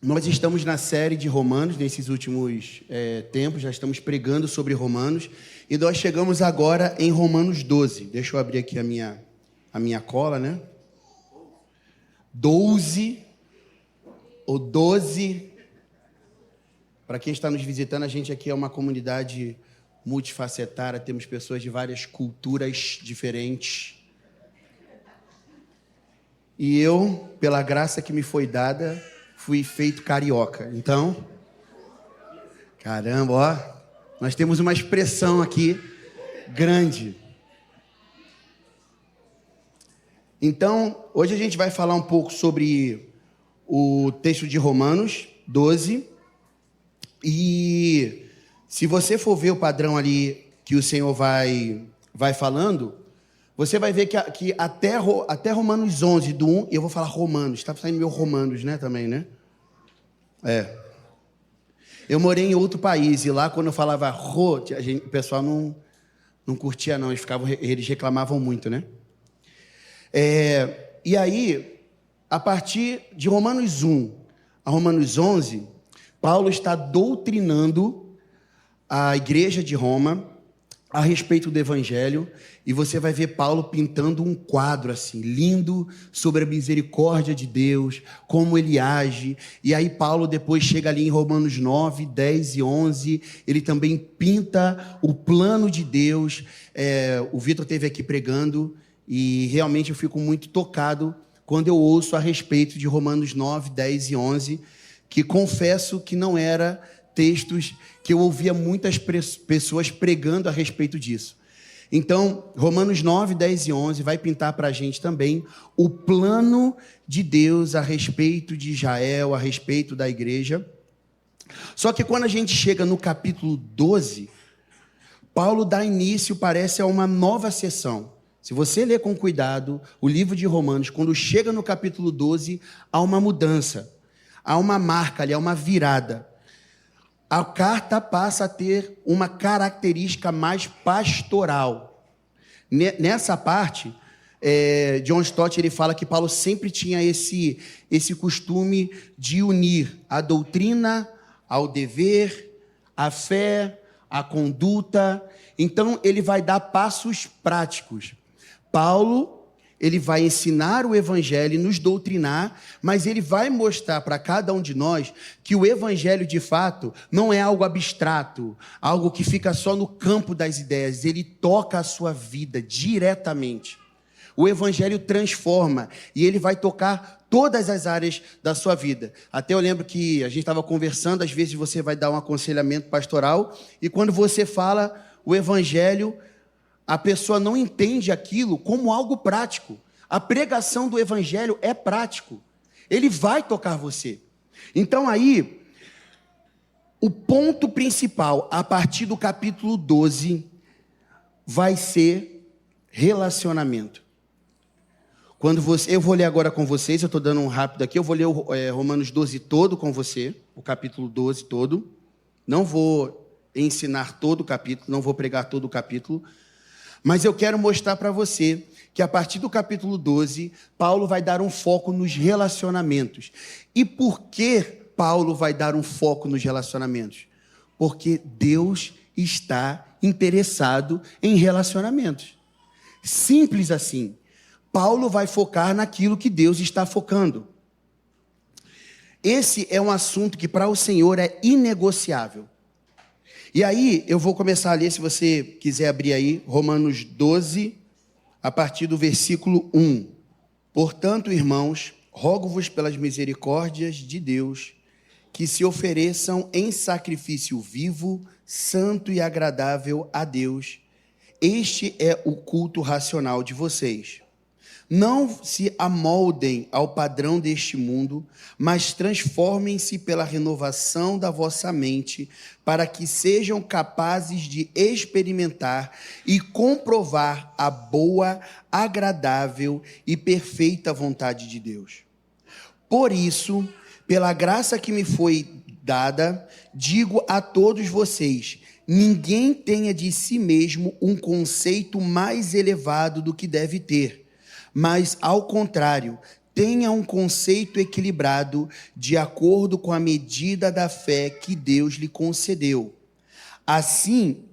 Nós estamos na série de Romanos, nesses últimos tempos, já estamos pregando sobre Romanos, e nós chegamos agora em Romanos 12. Deixa eu abrir aqui a minha cola, né? 12, ou 12. Para quem está nos visitando, a gente aqui é uma comunidade multifacetária, temos pessoas de várias culturas diferentes. E eu, pela graça que me foi dada, fui feito carioca. Então, caramba, ó, nós temos uma expressão aqui grande. Então, hoje a gente vai falar um pouco sobre o texto de Romanos 12. E se você for ver o padrão ali que o Senhor vai falando, você vai ver que até Romanos 11, do 1, eu vou falar Romanos, está saindo meu Romanos, né, também, né? Eu morei em outro país, e lá quando eu falava o pessoal não curtia não, eles reclamavam muito, né? E aí, a partir de Romanos 1 a Romanos 11, Paulo está doutrinando a igreja de Roma a respeito do evangelho, e você vai ver Paulo pintando um quadro assim, lindo, sobre a misericórdia de Deus, como ele age. E aí Paulo depois chega ali em Romanos 9, 10 e 11, ele também pinta o plano de Deus. O Vitor esteve aqui pregando, e realmente eu fico muito tocado quando eu ouço a respeito de Romanos 9, 10 e 11, que confesso que não era textos que eu ouvia muitas pessoas pregando a respeito disso. Então, Romanos 9, 10 e 11 vai pintar para a gente também o plano de Deus a respeito de Israel, a respeito da igreja. Só que quando a gente chega no capítulo 12, Paulo dá início, parece, a uma nova sessão. Se você ler com cuidado o livro de Romanos, quando chega no capítulo 12, há uma mudança, há uma marca ali, há uma virada. A carta passa a ter uma característica mais pastoral. Nessa parte, John Stott ele fala que Paulo sempre tinha esse costume de unir a doutrina ao dever, a fé, a conduta. Então, ele vai dar passos práticos. Paulo, ele vai ensinar o evangelho e nos doutrinar, mas ele vai mostrar para cada um de nós que o evangelho, de fato, não é algo abstrato, algo que fica só no campo das ideias. Ele toca a sua vida diretamente. O evangelho transforma e ele vai tocar todas as áreas da sua vida. Até eu lembro que a gente estava conversando, às vezes você vai dar um aconselhamento pastoral, e quando você fala o evangelho, a pessoa não entende aquilo como algo prático. A pregação do evangelho é prático. Ele vai tocar você. Então aí, o ponto principal, a partir do capítulo 12, vai ser relacionamento. Eu vou ler agora com vocês, eu estou dando um rápido aqui, eu vou ler Romanos 12 todo com você, o capítulo 12 todo. Não vou ensinar todo o capítulo, não vou pregar todo o capítulo, mas eu quero mostrar para você que a partir do capítulo 12, Paulo vai dar um foco nos relacionamentos. E por que Paulo vai dar um foco nos relacionamentos? Porque Deus está interessado em relacionamentos. Simples assim. Paulo vai focar naquilo que Deus está focando. Esse é um assunto que para o Senhor é inegociável. E aí, eu vou começar a ler, se você quiser abrir aí, Romanos 12, a partir do versículo 1. Portanto, irmãos, rogo-vos pelas misericórdias de Deus, que se ofereçam em sacrifício vivo, santo e agradável a Deus. Este é o culto racional de vocês. Não se amoldem ao padrão deste mundo, mas transformem-se pela renovação da vossa mente, para que sejam capazes de experimentar e comprovar a boa, agradável e perfeita vontade de Deus. Por isso, pela graça que me foi dada, digo a todos vocês: ninguém tenha de si mesmo um conceito mais elevado do que deve ter, mas, ao contrário, tenha um conceito equilibrado de acordo com a medida da fé que Deus lhe concedeu. Assim,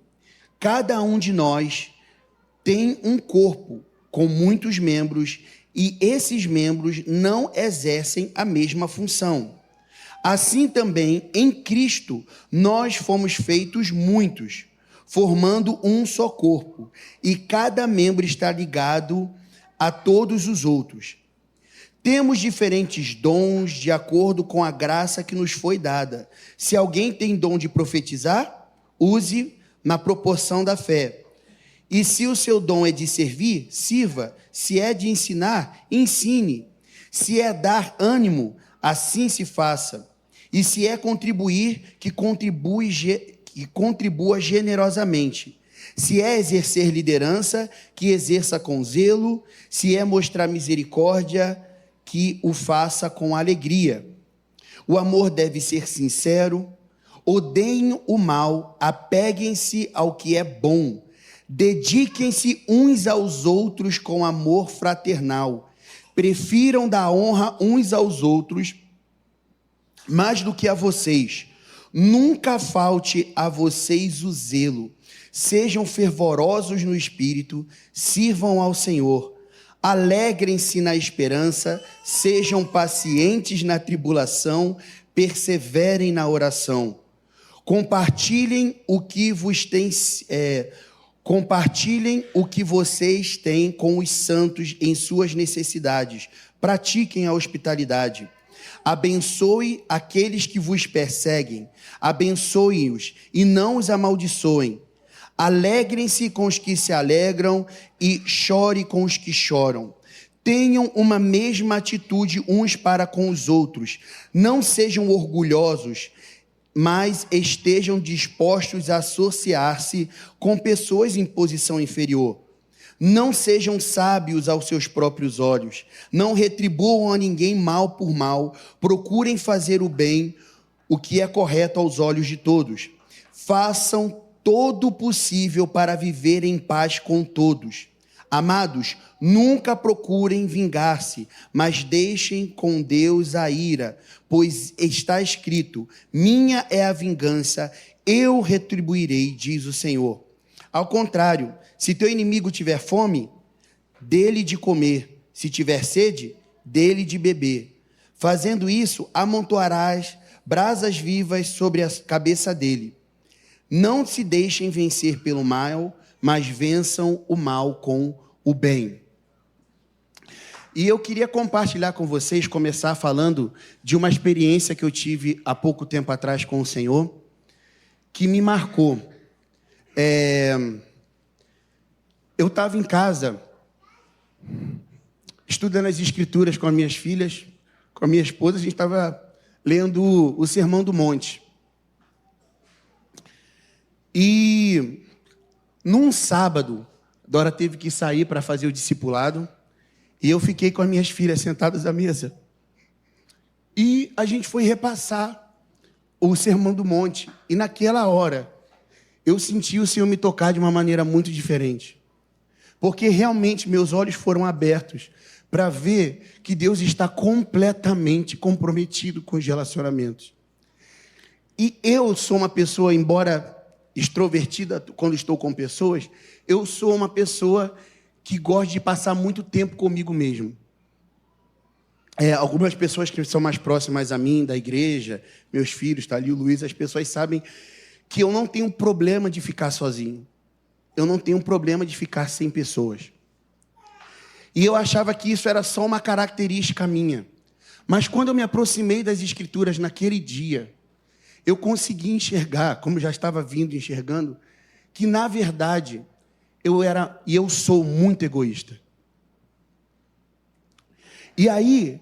cada um de nós tem um corpo com muitos membros e esses membros não exercem a mesma função. Assim também, em Cristo, nós fomos feitos muitos, formando um só corpo, e cada membro está ligado a todos os outros. Temos diferentes dons de acordo com a graça que nos foi dada. Se alguém tem dom de profetizar, use na proporção da fé. E se o seu dom é de servir, sirva. Se é de ensinar, ensine. Se é dar ânimo, assim se faça. E se é contribuir, que contribua generosamente. Se é exercer liderança, que exerça com zelo. Se é mostrar misericórdia, que o faça com alegria. O amor deve ser sincero. Odeiem o mal, apeguem-se ao que é bom. Dediquem-se uns aos outros com amor fraternal. Prefiram dar honra uns aos outros mais do que a vocês. Nunca falte a vocês o zelo. Sejam fervorosos no espírito, sirvam ao Senhor. Alegrem-se na esperança, sejam pacientes na tribulação, perseverem na oração. Compartilhem o que vocês têm com os santos em suas necessidades. Pratiquem a hospitalidade. Abençoe aqueles que vos perseguem. Abençoe-os e não os amaldiçoem. Alegrem-se com os que se alegram e chore com os que choram. Tenham uma mesma atitude uns para com os outros. Não sejam orgulhosos, mas estejam dispostos a associar-se com pessoas em posição inferior. Não sejam sábios aos seus próprios olhos. Não retribuam a ninguém mal por mal. Procurem fazer o bem, o que é correto aos olhos de todos. Façam todo o possível para viver em paz com todos. Amados, nunca procurem vingar-se, mas deixem com Deus a ira, pois está escrito: minha é a vingança, eu retribuirei, diz o Senhor. Ao contrário, se teu inimigo tiver fome, dê-lhe de comer, se tiver sede, dê-lhe de beber. Fazendo isso, amontoarás brasas vivas sobre a cabeça dele. Não se deixem vencer pelo mal, mas vençam o mal com o bem. E eu queria compartilhar com vocês, começar falando de uma experiência que eu tive há pouco tempo atrás com o Senhor, que me marcou. Eu estava em casa, estudando as Escrituras com as minhas filhas, com a minha esposa, a gente estava lendo o Sermão do Monte. E num sábado, Dora teve que sair para fazer o discipulado, e eu fiquei com as minhas filhas sentadas à mesa. E a gente foi repassar o Sermão do Monte, e naquela hora, eu senti o Senhor me tocar de uma maneira muito diferente. Porque realmente meus olhos foram abertos para ver que Deus está completamente comprometido com os relacionamentos. E eu sou uma pessoa, embora extrovertida quando estou com pessoas, eu sou uma pessoa que gosta de passar muito tempo comigo mesmo. Algumas pessoas que são mais próximas a mim, da igreja, meus filhos, está ali o Luiz, as pessoas sabem que eu não tenho problema de ficar sozinho. Eu não tenho problema de ficar sem pessoas. E eu achava que isso era só uma característica minha. Mas quando eu me aproximei das Escrituras naquele dia, eu consegui enxergar, como já estava enxergando, que na verdade eu sou muito egoísta. E aí,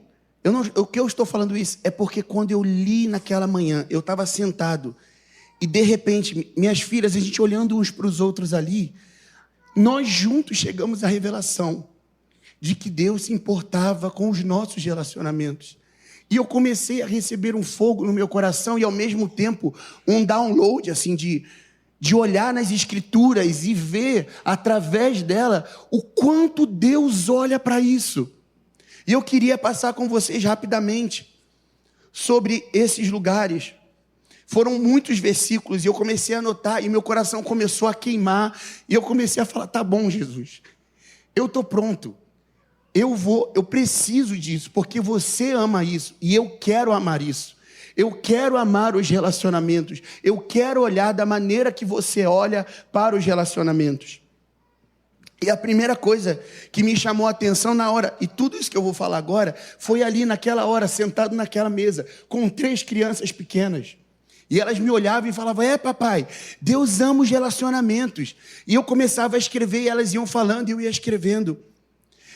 o que eu estou falando isso é porque quando eu li naquela manhã, eu estava sentado, e de repente, minhas filhas, a gente olhando uns para os outros ali, nós juntos chegamos à revelação de que Deus se importava com os nossos relacionamentos. E eu comecei a receber um fogo no meu coração e, ao mesmo tempo, um download, assim, de olhar nas Escrituras e ver, através dela, o quanto Deus olha para isso. E eu queria passar com vocês rapidamente sobre esses lugares. Foram muitos versículos e eu comecei a anotar e meu coração começou a queimar. E eu comecei a falar, tá bom, Jesus, eu estou pronto. Eu preciso disso, porque você ama isso e eu quero amar isso. Eu quero amar os relacionamentos. Eu quero olhar da maneira que você olha para os relacionamentos. E a primeira coisa que me chamou a atenção na hora, e tudo isso que eu vou falar agora, foi ali naquela hora, sentado naquela mesa, com 3 crianças pequenas. E elas me olhavam e falavam, papai, Deus ama os relacionamentos. E eu começava a escrever e elas iam falando e eu ia escrevendo.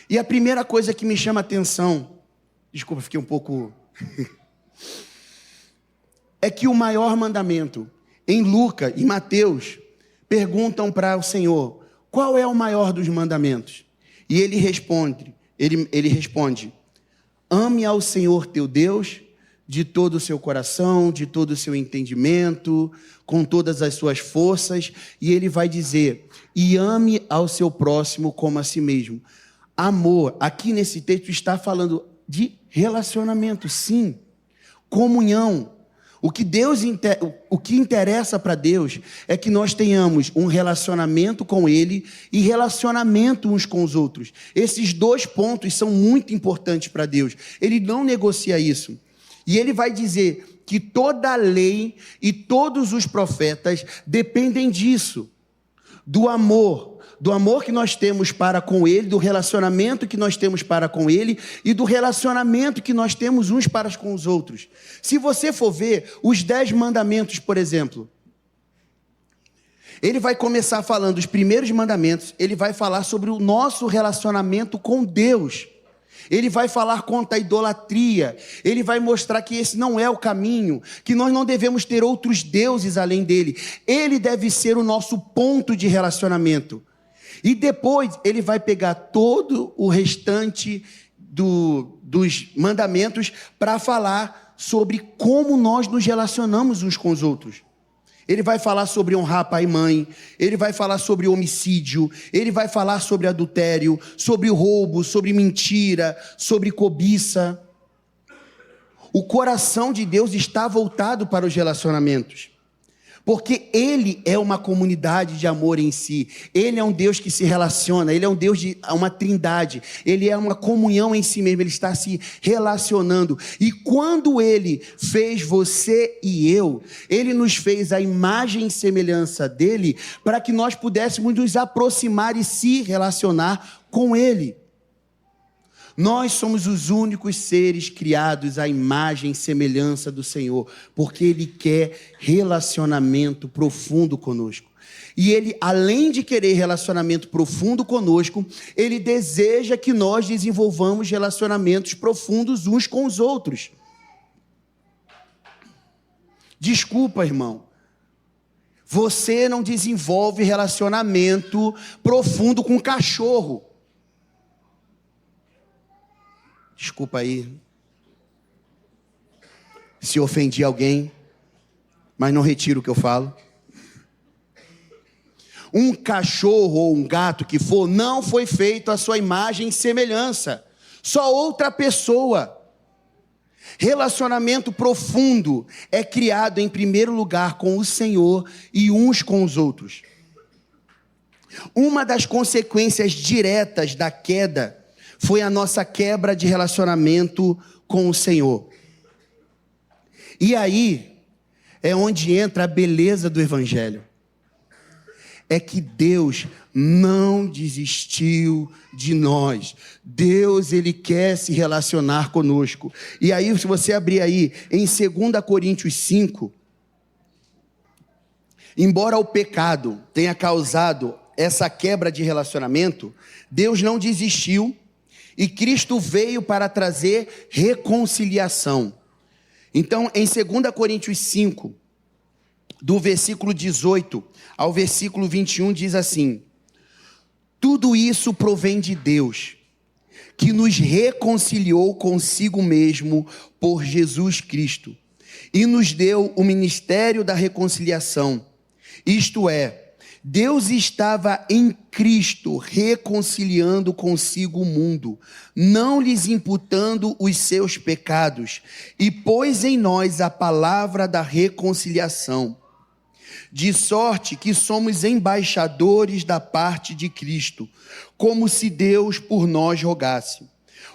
E a primeira coisa que me chama a atenção, desculpa, fiquei um pouco... é que o maior mandamento, em Lucas e Mateus, perguntam para o Senhor, qual é o maior dos mandamentos? E ele responde, ame ao Senhor teu Deus de todo o seu coração, de todo o seu entendimento, com todas as suas forças, e ele vai dizer, e ame ao seu próximo como a si mesmo. Amor, aqui nesse texto está falando de relacionamento, sim, comunhão. O que interessa para Deus é que nós tenhamos um relacionamento com Ele e relacionamento uns com os outros. Esses 2 pontos são muito importantes para Deus. Ele não negocia isso. E Ele vai dizer que toda a lei e todos os profetas dependem disso, do amor que nós temos para com Ele, do relacionamento que nós temos para com Ele e do relacionamento que nós temos uns para com os outros. Se você for ver os 10 mandamentos, por exemplo, ele vai começar falando os primeiros mandamentos, ele vai falar sobre o nosso relacionamento com Deus. Ele vai falar contra a idolatria, ele vai mostrar que esse não é o caminho, que nós não devemos ter outros deuses além dele. Ele deve ser o nosso ponto de relacionamento. E depois ele vai pegar todo o restante dos mandamentos para falar sobre como nós nos relacionamos uns com os outros. Ele vai falar sobre honrar pai e mãe, ele vai falar sobre homicídio, ele vai falar sobre adultério, sobre roubo, sobre mentira, sobre cobiça. O coração de Deus está voltado para os relacionamentos. Porque Ele é uma comunidade de amor em si. Ele é um Deus que se relaciona. Ele é um Deus de uma trindade. Ele é uma comunhão em si mesmo. Ele está se relacionando. E quando Ele fez você e eu, Ele nos fez a imagem e semelhança dEle para que nós pudéssemos nos aproximar e se relacionar com Ele. Nós somos os únicos seres criados à imagem e semelhança do Senhor, porque Ele quer relacionamento profundo conosco. E Ele, além de querer relacionamento profundo conosco, Ele deseja que nós desenvolvamos relacionamentos profundos uns com os outros. Desculpa, irmão. Você não desenvolve relacionamento profundo com cachorro. Desculpa aí se ofendi alguém, mas não retiro o que eu falo. Um cachorro ou um gato que for, não foi feito à sua imagem e semelhança. Só outra pessoa. Relacionamento profundo é criado em primeiro lugar com o Senhor e uns com os outros. Uma das consequências diretas da queda foi a nossa quebra de relacionamento com o Senhor. E aí é onde entra a beleza do Evangelho. É que Deus não desistiu de nós. Deus, Ele quer se relacionar conosco. E aí, se você abrir aí em 2 Coríntios 5, embora o pecado tenha causado essa quebra de relacionamento, Deus não desistiu. E Cristo veio para trazer reconciliação. Então, em 2 Coríntios 5, do versículo 18 ao versículo 21, diz assim: tudo isso provém de Deus, que nos reconciliou consigo mesmo por Jesus Cristo, e nos deu o ministério da reconciliação. Isto é, Deus estava em Cristo reconciliando consigo o mundo, não lhes imputando os seus pecados, e pôs em nós a palavra da reconciliação. De sorte que somos embaixadores da parte de Cristo, como se Deus por nós rogasse.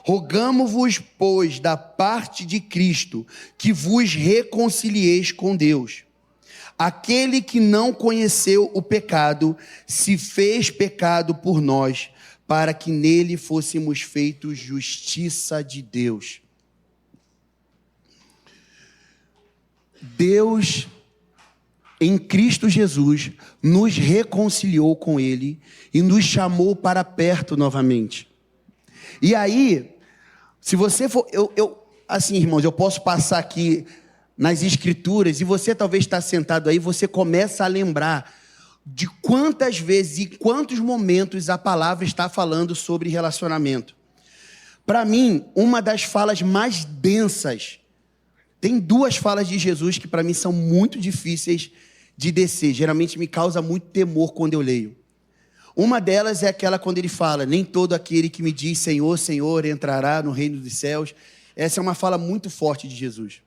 Rogamo-vos, pois, da parte de Cristo, que vos reconcilieis com Deus. Aquele que não conheceu o pecado, se fez pecado por nós, para que nele fôssemos feitos justiça de Deus. Deus, em Cristo Jesus, nos reconciliou com Ele e nos chamou para perto novamente. E aí, se você for... assim, irmãos, eu posso passar aqui nas Escrituras, e você talvez está sentado aí, você começa a lembrar de quantas vezes e quantos momentos a palavra está falando sobre relacionamento. Para mim, uma das falas mais densas, tem duas falas de Jesus que para mim são muito difíceis de descer, geralmente me causa muito temor quando eu leio. Uma delas é aquela quando ele fala, nem todo aquele que me diz Senhor, Senhor, entrará no reino dos céus. Essa é uma fala muito forte de Jesus.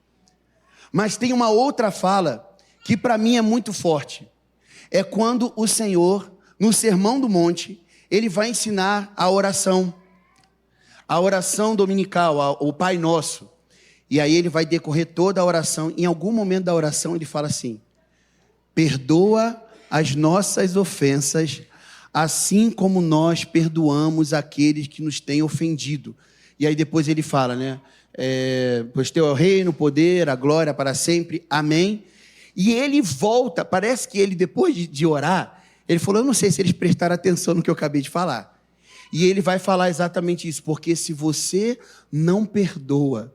Mas tem uma outra fala que para mim é muito forte. É quando o Senhor, no Sermão do Monte, ele vai ensinar a oração dominical, o Pai Nosso. E aí ele vai decorrer toda a oração. Em algum momento da oração ele fala assim: perdoa as nossas ofensas, assim como nós perdoamos aqueles que nos têm ofendido. E aí depois ele fala, né? Pois teu é o reino, o poder, a glória para sempre, amém. E ele volta, parece que ele depois de orar, ele falou, eu não sei se eles prestaram atenção no que eu acabei de falar. E ele vai falar exatamente isso, porque se você não perdoa,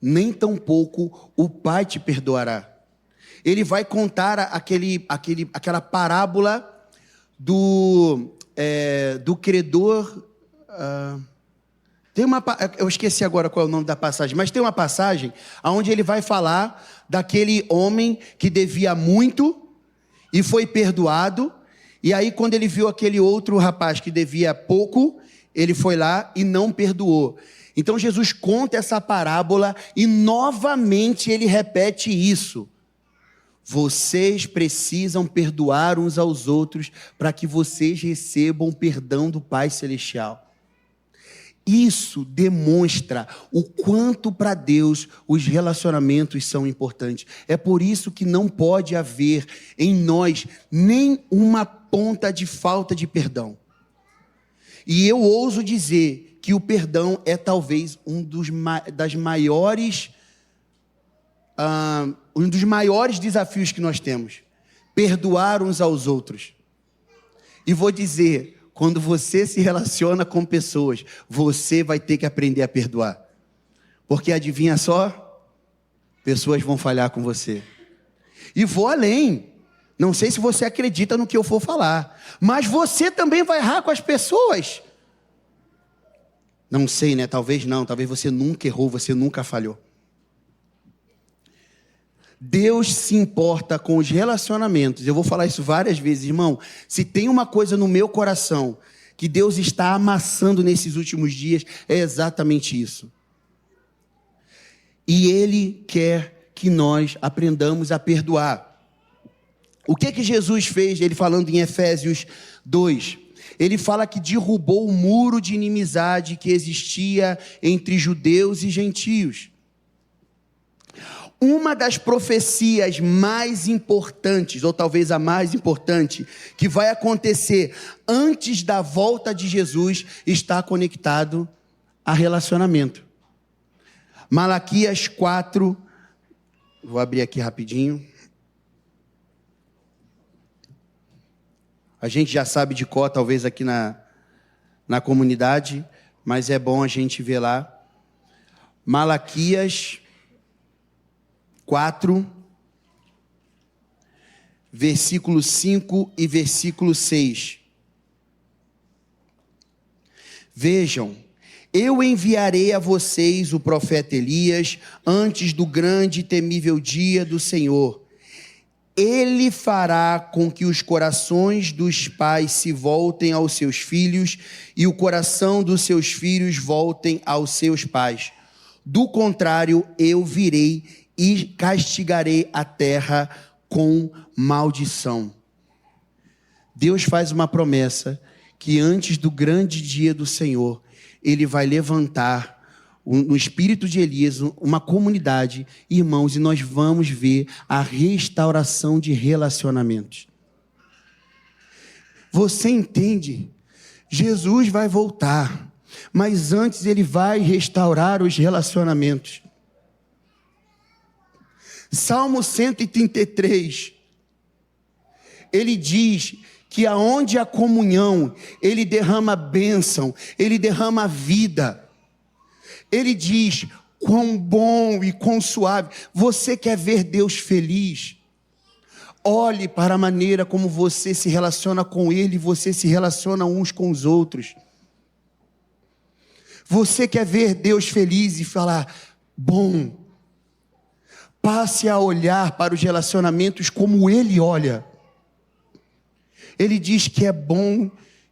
nem tampouco o Pai te perdoará. Ele vai contar aquela parábola do credor... eu esqueci agora qual é o nome da passagem, mas tem uma passagem onde ele vai falar daquele homem que devia muito e foi perdoado, e aí quando ele viu aquele outro rapaz que devia pouco, ele foi lá e não perdoou. Então Jesus conta essa parábola e novamente ele repete isso. Vocês precisam perdoar uns aos outros para que vocês recebam o perdão do Pai Celestial. Isso demonstra o quanto para Deus os relacionamentos são importantes. É por isso que não pode haver em nós nem uma ponta de falta de perdão. E eu ouso dizer que o perdão é talvez um dos maiores desafios que nós temos. Perdoar uns aos outros. E vou dizer... Quando você se relaciona com pessoas, você vai ter que aprender a perdoar. Porque adivinha só? Pessoas vão falhar com você. E vou além. Não sei se você acredita no que eu for falar. Mas você também vai errar com as pessoas. Não sei, né? Talvez não. Talvez você nunca errou, você nunca falhou. Deus se importa com os relacionamentos. Eu vou falar isso várias vezes, irmão. Se tem uma coisa no meu coração que Deus está amassando nesses últimos dias, é exatamente isso. E Ele quer que nós aprendamos a perdoar. O que Jesus fez? Ele falando em Efésios 2. Ele fala que derrubou o muro de inimizade que existia entre judeus e gentios. Uma das profecias mais importantes, ou talvez a mais importante, que vai acontecer antes da volta de Jesus, está conectado a relacionamento. Malaquias 4, vou abrir aqui rapidinho. A gente já sabe de cor, talvez aqui na comunidade, mas é bom a gente ver lá. Malaquias 4, versículo 5 e versículo 6. Vejam, eu enviarei a vocês o profeta Elias antes do grande e temível dia do Senhor. Ele fará com que os corações dos pais se voltem aos seus filhos e o coração dos seus filhos voltem aos seus pais. Do contrário, eu virei e castigarei a terra com maldição. Deus faz uma promessa que antes do grande dia do Senhor, Ele vai levantar no espírito de Elias uma comunidade, irmãos, e nós vamos ver a restauração de relacionamentos. Você entende? Jesus vai voltar, mas antes Ele vai restaurar os relacionamentos. Salmo 133, ele diz que aonde há comunhão, Ele derrama bênção, Ele derrama vida. Ele diz, quão bom e quão suave. Você quer ver Deus feliz? Olhe para a maneira como você se relaciona com Ele e você se relaciona uns com os outros. Você quer ver Deus feliz e falar, bom. Passe a olhar para os relacionamentos como Ele olha. Ele diz que é bom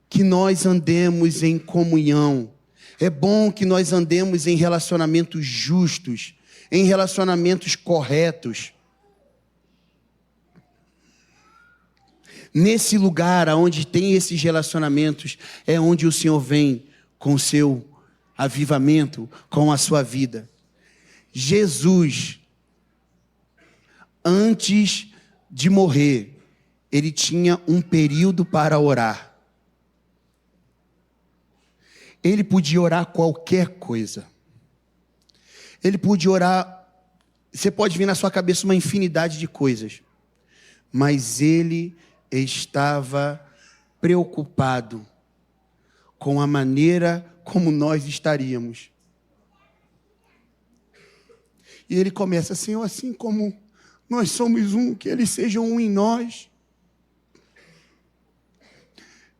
que nós andemos em comunhão. É bom que nós andemos em relacionamentos justos, em relacionamentos corretos. Nesse lugar onde tem esses relacionamentos, é onde o Senhor vem com o seu avivamento, com a sua vida. Jesus, antes de morrer, Ele tinha um período para orar. Ele podia orar qualquer coisa. Ele podia orar, você pode vir na sua cabeça uma infinidade de coisas. Mas Ele estava preocupado com a maneira como nós estaríamos. E Ele começa, Senhor, assim como nós somos um, que Eles sejam um em nós.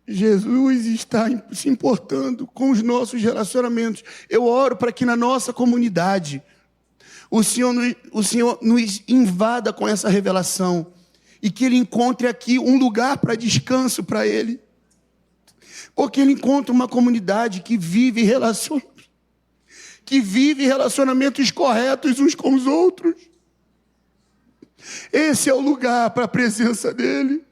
Jesus está se importando com os nossos relacionamentos. Eu oro para que na nossa comunidade o Senhor nos invada com essa revelação e que Ele encontre aqui um lugar para descanso para Ele. Porque Ele encontra uma comunidade que vive relacionamentos corretos uns com os outros. Esse é o lugar para a presença dEle.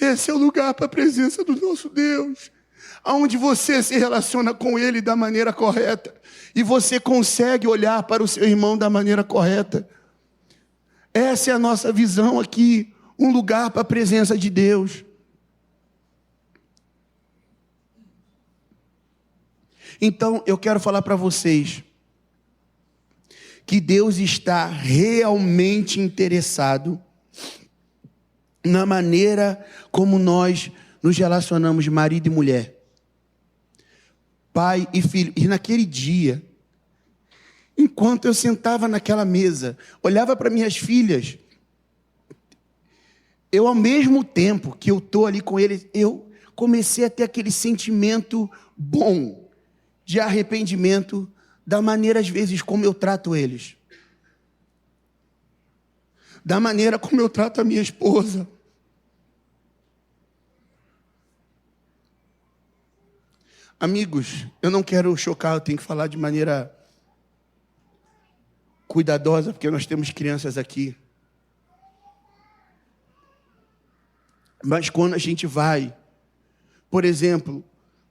Esse é o lugar para a presença do nosso Deus, onde você se relaciona com Ele da maneira correta, e você consegue olhar para o seu irmão da maneira correta. Essa é a nossa visão aqui, um lugar para a presença de Deus. Então, eu quero falar para vocês, que Deus está realmente interessado na maneira como nós nos relacionamos, marido e mulher, pai e filho. E naquele dia, enquanto eu sentava naquela mesa, olhava para minhas filhas, eu, ao mesmo tempo que eu estou ali com eles, eu comecei a ter aquele sentimento bom, de arrependimento, da maneira, às vezes, como eu trato eles. Da maneira como eu trato a minha esposa. Amigos, eu não quero chocar, eu tenho que falar de maneira cuidadosa, porque nós temos crianças aqui. Mas quando a gente vai, por exemplo,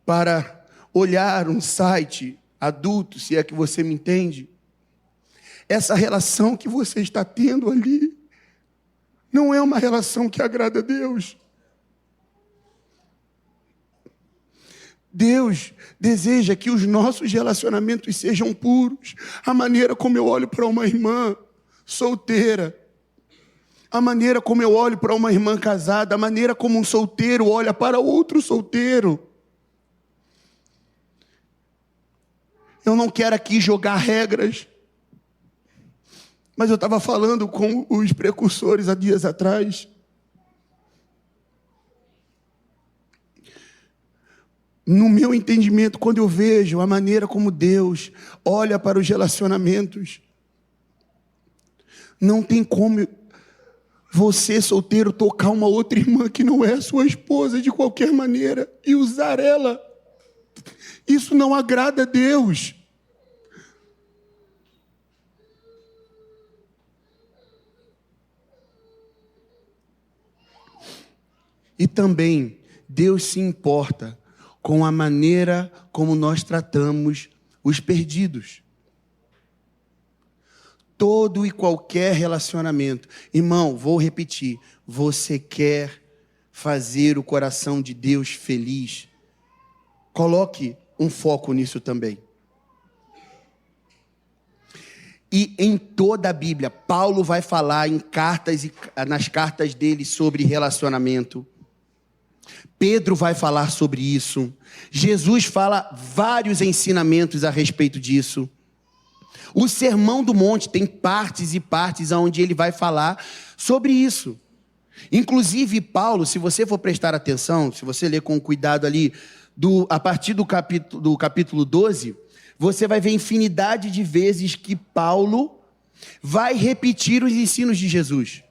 para olhar um site adulto, se é que você me entende, essa relação que você está tendo ali não é uma relação que agrada a Deus. Deus deseja que os nossos relacionamentos sejam puros. A maneira como eu olho para uma irmã solteira, a maneira como eu olho para uma irmã casada, a maneira como um solteiro olha para outro solteiro. Eu não quero aqui jogar regras, mas eu estava falando com os precursores há dias atrás. No meu entendimento, quando eu vejo a maneira como Deus olha para os relacionamentos, Não tem como você, solteiro, tocar uma outra irmã que não é sua esposa de qualquer maneira e usar ela. Isso não agrada a Deus. E também, Deus se importa com a maneira como nós tratamos os perdidos. Todo e qualquer relacionamento. Irmão, vou repetir. Você quer fazer o coração de Deus feliz? Coloque um foco nisso também. E em toda a Bíblia, Paulo vai falar nas cartas dele sobre relacionamento. Pedro vai falar sobre isso. Jesus fala vários ensinamentos a respeito disso. O Sermão do Monte tem partes e partes onde ele vai falar sobre isso. Inclusive, Paulo, se você for prestar atenção, se você ler com cuidado ali, a partir do capítulo 12, você vai ver infinidade de vezes que Paulo vai repetir os ensinos de Jesus.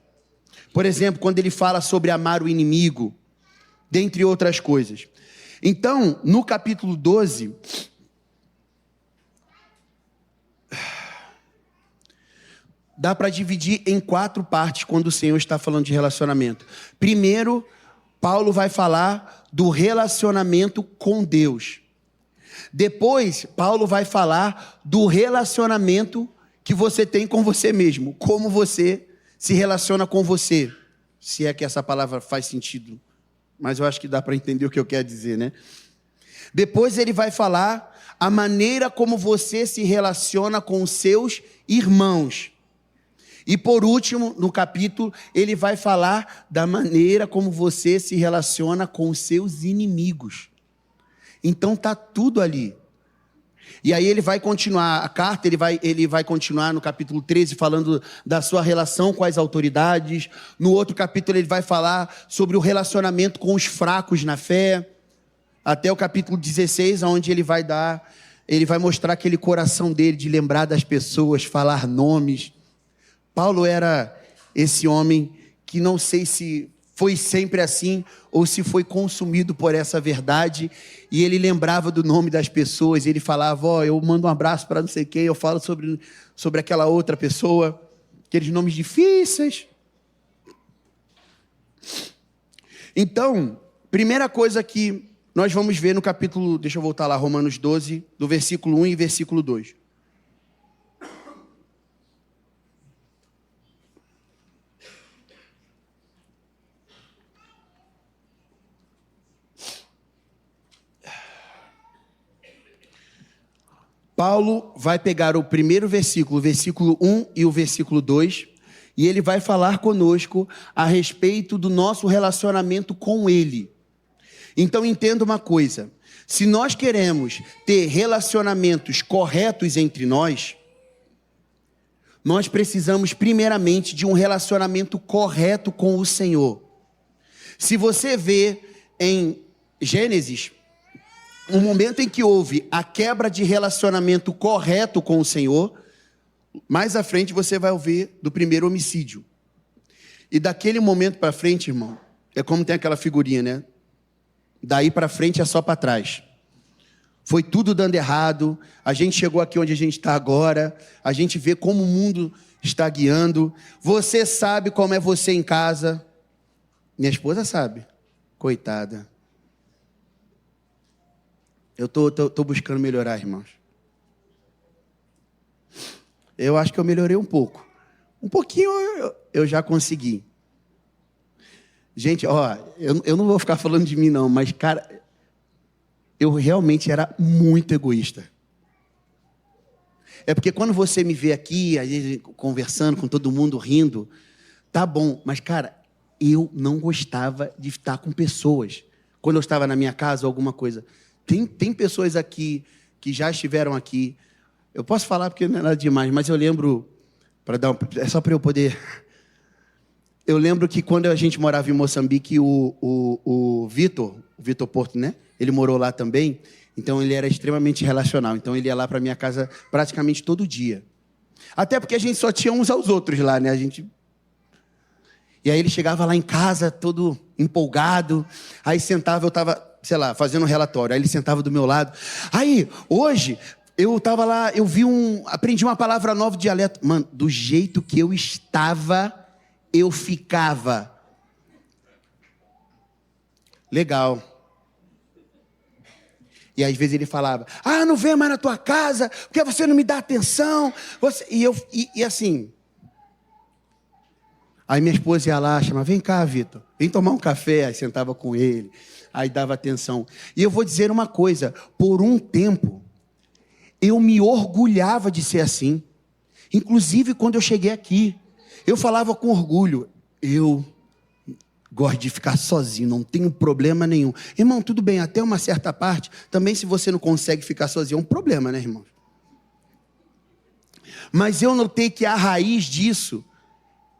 Por exemplo, quando ele fala sobre amar o inimigo, dentre outras coisas. Então, no capítulo 12, dá para dividir em 4 partes quando o Senhor está falando de relacionamento. Primeiro, Paulo vai falar do relacionamento com Deus. Depois, Paulo vai falar do relacionamento que você tem com você mesmo. Como você se relaciona com você. Se é que essa palavra faz sentido. Mas eu acho que dá para entender o que eu quero dizer, né? Depois ele vai falar a maneira como você se relaciona com os seus irmãos. E por último, no capítulo, ele vai falar da maneira como você se relaciona com os seus inimigos. Então está tudo ali. E aí ele vai continuar a carta, ele vai continuar no capítulo 13 falando da sua relação com as autoridades. No outro capítulo ele vai falar sobre o relacionamento com os fracos na fé. Até o capítulo 16, onde ele vai mostrar aquele coração dele de lembrar das pessoas, falar nomes. Paulo era esse homem que não sei se foi sempre assim ou se foi consumido por essa verdade, e ele lembrava do nome das pessoas, ele falava, eu mando um abraço para não sei quem, eu falo sobre aquela outra pessoa, aqueles nomes difíceis. Então, primeira coisa que nós vamos ver no capítulo, deixa eu voltar lá, Romanos 12, do versículo 1 e versículo 2. Paulo vai pegar o primeiro versículo, o versículo 1 e o versículo 2, e ele vai falar conosco a respeito do nosso relacionamento com ele. Então entenda uma coisa, se nós queremos ter relacionamentos corretos entre nós precisamos primeiramente de um relacionamento correto com o Senhor. Se você vê em Gênesis, o momento em que houve a quebra de relacionamento correto com o Senhor, mais à frente você vai ouvir do primeiro homicídio. E daquele momento para frente, irmão, é como tem aquela figurinha, né? Daí para frente é só para trás. Foi tudo dando errado, a gente chegou aqui onde a gente está agora, a gente vê como o mundo está guiando. Você sabe como é você em casa. Minha esposa sabe, coitada. Eu tô buscando melhorar, irmãos. Eu acho que eu melhorei um pouco. Um pouquinho eu já consegui. Gente, eu não vou ficar falando de mim não, mas, cara, eu realmente era muito egoísta. É porque quando você me vê aqui, às vezes, conversando com todo mundo, rindo, tá bom, mas, cara, eu não gostava de estar com pessoas. Quando eu estava na minha casa ou alguma coisa... Tem pessoas aqui que já estiveram aqui. Eu posso falar porque não é nada demais, mas eu lembro, é só para eu poder... Eu lembro que quando a gente morava em Moçambique, o Vitor Porto, né? Ele morou lá também, então ele era extremamente relacional. Então ele ia lá para minha casa praticamente todo dia. Até porque a gente só tinha uns aos outros lá, né? E aí ele chegava lá em casa todo empolgado, aí sentava, eu estava, sei lá, fazendo um relatório, aí ele sentava do meu lado. Aí, hoje, eu estava lá, aprendi uma palavra nova de dialeto. Mano, do jeito que eu estava, eu ficava. Legal. E às vezes ele falava, não venho mais na tua casa, porque você não me dá atenção. E assim. Aí minha esposa ia lá, chamava, vem cá, Vitor, vem tomar um café. Aí sentava com ele, aí dava atenção. E eu vou dizer uma coisa, por um tempo, eu me orgulhava de ser assim. Inclusive quando eu cheguei aqui, eu falava com orgulho, eu gosto de ficar sozinho, não tenho problema nenhum. Irmão, tudo bem, até uma certa parte, também se você não consegue ficar sozinho, é um problema, né, irmão? Mas eu notei que a raiz disso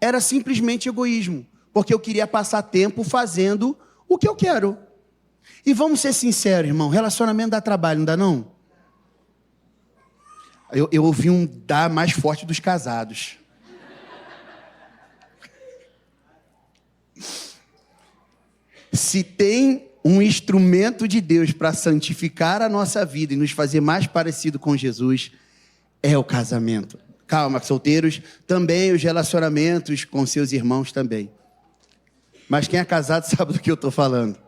era simplesmente egoísmo, porque eu queria passar tempo fazendo o que eu quero. E vamos ser sinceros, irmão, relacionamento dá trabalho, não dá não? Eu ouvi um dá mais forte dos casados. Se tem um instrumento de Deus para santificar a nossa vida e nos fazer mais parecido com Jesus, é o casamento. Calma, solteiros, também os relacionamentos com seus irmãos também. Mas quem é casado sabe do que eu estou falando.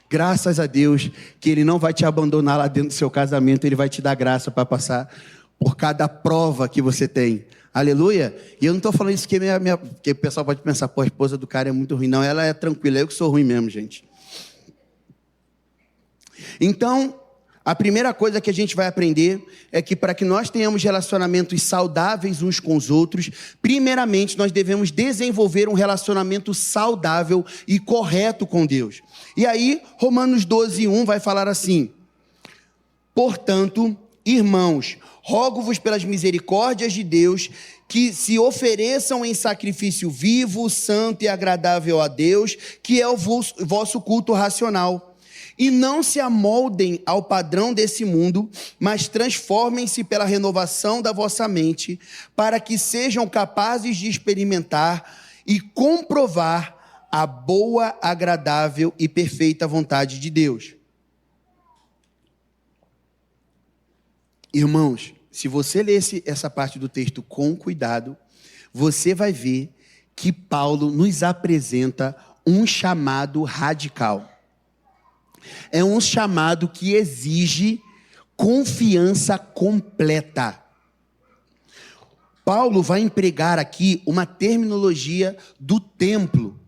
Graças a Deus que Ele não vai te abandonar lá dentro do seu casamento, Ele vai te dar graça para passar por cada prova que você tem. Aleluia. E eu não estou falando isso porque o pessoal pode pensar, a esposa do cara é muito ruim. Não, ela é tranquila, eu que sou ruim mesmo, gente. Então, a primeira coisa que a gente vai aprender é que para que nós tenhamos relacionamentos saudáveis uns com os outros, primeiramente nós devemos desenvolver um relacionamento saudável e correto com Deus. E aí, Romanos 12:1 vai falar assim: portanto, irmãos, rogo-vos pelas misericórdias de Deus que se ofereçam em sacrifício vivo, santo e agradável a Deus, que é o vosso culto racional. E não se amoldem ao padrão desse mundo, mas transformem-se pela renovação da vossa mente, para que sejam capazes de experimentar e comprovar a boa, agradável e perfeita vontade de Deus. Irmãos, se você ler essa parte do texto com cuidado, você vai ver que Paulo nos apresenta um chamado radical. É um chamado que exige confiança completa. Paulo vai empregar aqui uma terminologia do templo.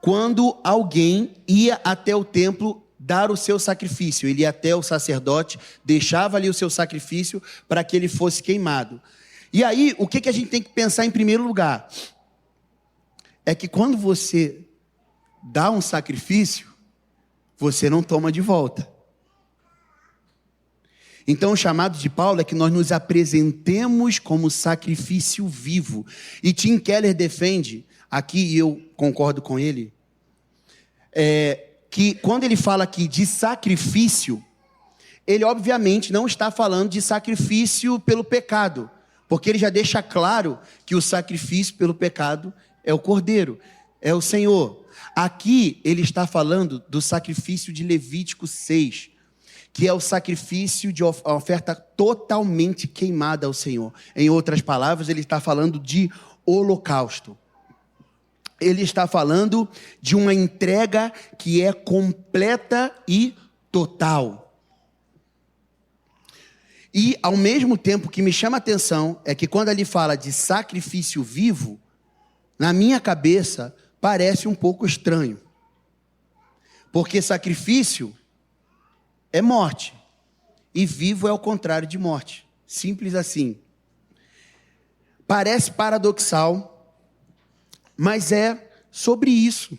Quando alguém ia até o templo dar o seu sacrifício, ele ia até o sacerdote, deixava ali o seu sacrifício para que ele fosse queimado. E aí, o que a gente tem que pensar em primeiro lugar? É que quando você dá um sacrifício, você não toma de volta. Então o chamado de Paulo é que nós nos apresentemos como sacrifício vivo. E Tim Keller defende, aqui e eu concordo com ele, que quando ele fala aqui de sacrifício, ele obviamente não está falando de sacrifício pelo pecado, porque ele já deixa claro que o sacrifício pelo pecado é o Cordeiro, é o Senhor. Aqui ele está falando do sacrifício de Levítico 6, que é o sacrifício de oferta totalmente queimada ao Senhor. Em outras palavras, ele está falando de holocausto. Ele está falando de uma entrega que é completa e total. E, ao mesmo tempo, que me chama a atenção é que quando ele fala de sacrifício vivo, na minha cabeça, parece um pouco estranho. Porque sacrifício é morte. E vivo é o contrário de morte. Simples assim. Parece paradoxal, mas é sobre isso.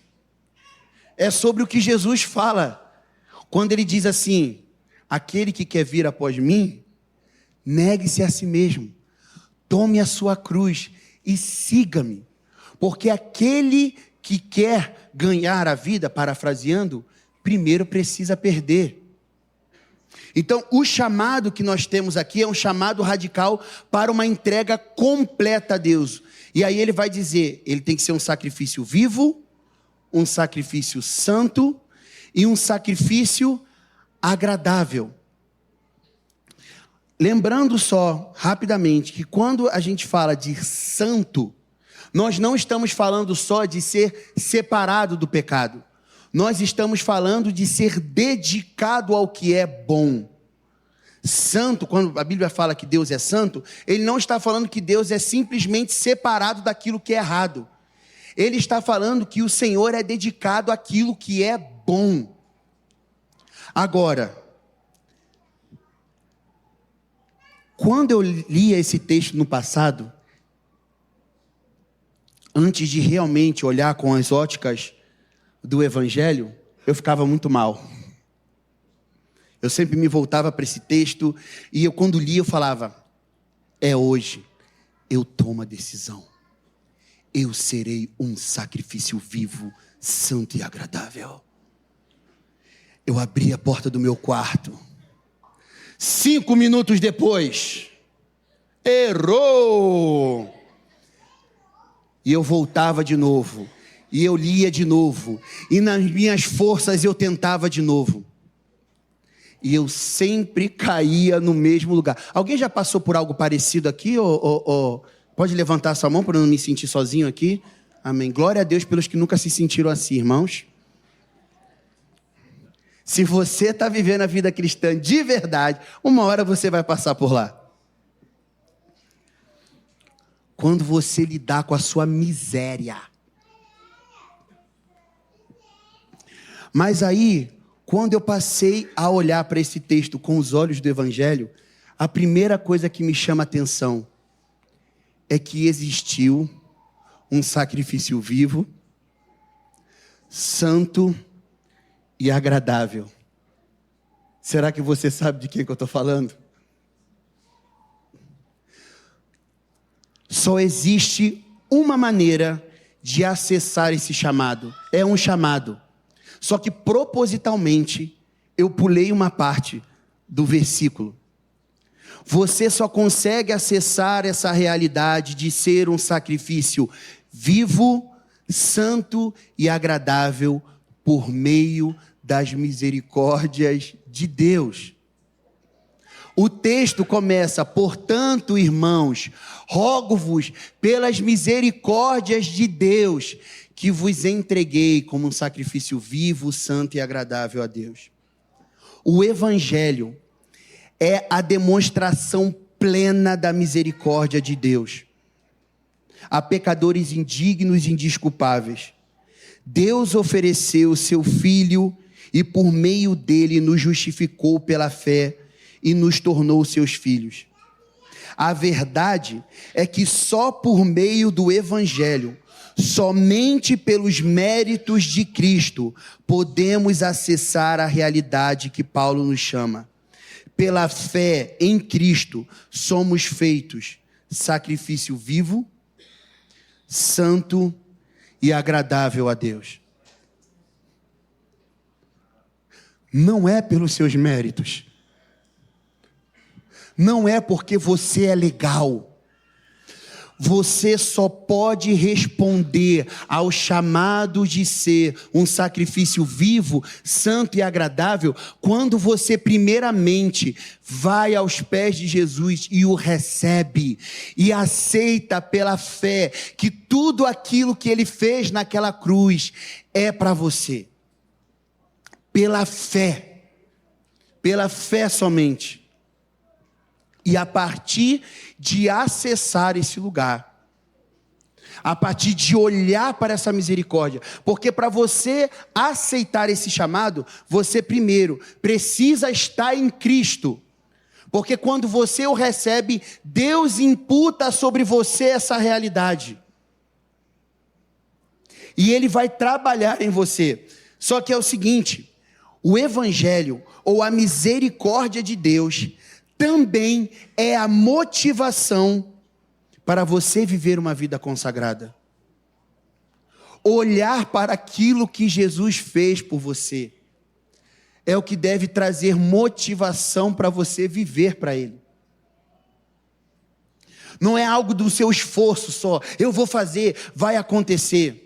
É sobre o que Jesus fala. Quando ele diz assim: aquele que quer vir após mim, negue-se a si mesmo. Tome a sua cruz e siga-me. Porque aquele que quer ganhar a vida, parafraseando, primeiro precisa perder. Então, o chamado que nós temos aqui é um chamado radical para uma entrega completa a Deus. E aí ele vai dizer, ele tem que ser um sacrifício vivo, um sacrifício santo e um sacrifício agradável. Lembrando só, rapidamente, que quando a gente fala de santo, nós não estamos falando só de ser separado do pecado. Nós estamos falando de ser dedicado ao que é bom. Santo, quando a Bíblia fala que Deus é santo, ele não está falando que Deus é simplesmente separado daquilo que é errado. Ele está falando que o Senhor é dedicado àquilo que é bom. Agora, quando eu lia esse texto no passado, antes de realmente olhar com as óticas do Evangelho, eu ficava muito mal. Eu sempre me voltava para esse texto e eu, quando lia, eu falava, é hoje, eu tomo a decisão. Eu serei um sacrifício vivo, santo e agradável. Eu abri a porta do meu quarto. 5 minutos depois, errou! E eu voltava de novo. E eu lia de novo. E nas minhas forças eu tentava de novo. E eu sempre caía no mesmo lugar. Alguém já passou por algo parecido aqui? Pode levantar sua mão para eu não me sentir sozinho aqui? Amém. Glória a Deus pelos que nunca se sentiram assim, irmãos. Se você está vivendo a vida cristã de verdade, uma hora você vai passar por lá. Quando você lidar com a sua miséria. Mas aí, quando eu passei a olhar para esse texto com os olhos do Evangelho, a primeira coisa que me chama a atenção é que existiu um sacrifício vivo, santo e agradável. Será que você sabe de quem que eu estou falando? Só existe uma maneira de acessar esse chamado. É um chamado. Só que propositalmente eu pulei uma parte do versículo. Você só consegue acessar essa realidade de ser um sacrifício vivo, santo e agradável por meio das misericórdias de Deus. O texto começa, portanto, irmãos, rogo-vos pelas misericórdias de Deus, que vos entreguei como um sacrifício vivo, santo e agradável a Deus. O Evangelho é a demonstração plena da misericórdia de Deus a pecadores indignos e indesculpáveis. Deus ofereceu seu Filho e por meio dele nos justificou pela fé e nos tornou seus filhos. A verdade é que só por meio do Evangelho, somente pelos méritos de Cristo, podemos acessar a realidade que Paulo nos chama. Pela fé em Cristo, somos feitos sacrifício vivo, santo e agradável a Deus. Não é pelos seus méritos. Não é porque você é legal. Você só pode responder ao chamado de ser um sacrifício vivo, santo e agradável, quando você primeiramente vai aos pés de Jesus e o recebe, e aceita pela fé que tudo aquilo que ele fez naquela cruz é para você. Pela fé somente. E a partir de acessar esse lugar, a partir de olhar para essa misericórdia, porque para você aceitar esse chamado, você primeiro precisa estar em Cristo, porque quando você o recebe, Deus imputa sobre você essa realidade, e Ele vai trabalhar em você. Só que é o seguinte, o Evangelho, ou a misericórdia de Deus, também é a motivação para você viver uma vida consagrada. Olhar para aquilo que Jesus fez por você. é o que deve trazer motivação para você viver para Ele. Não é algo do seu esforço só, eu vou fazer, vai acontecer.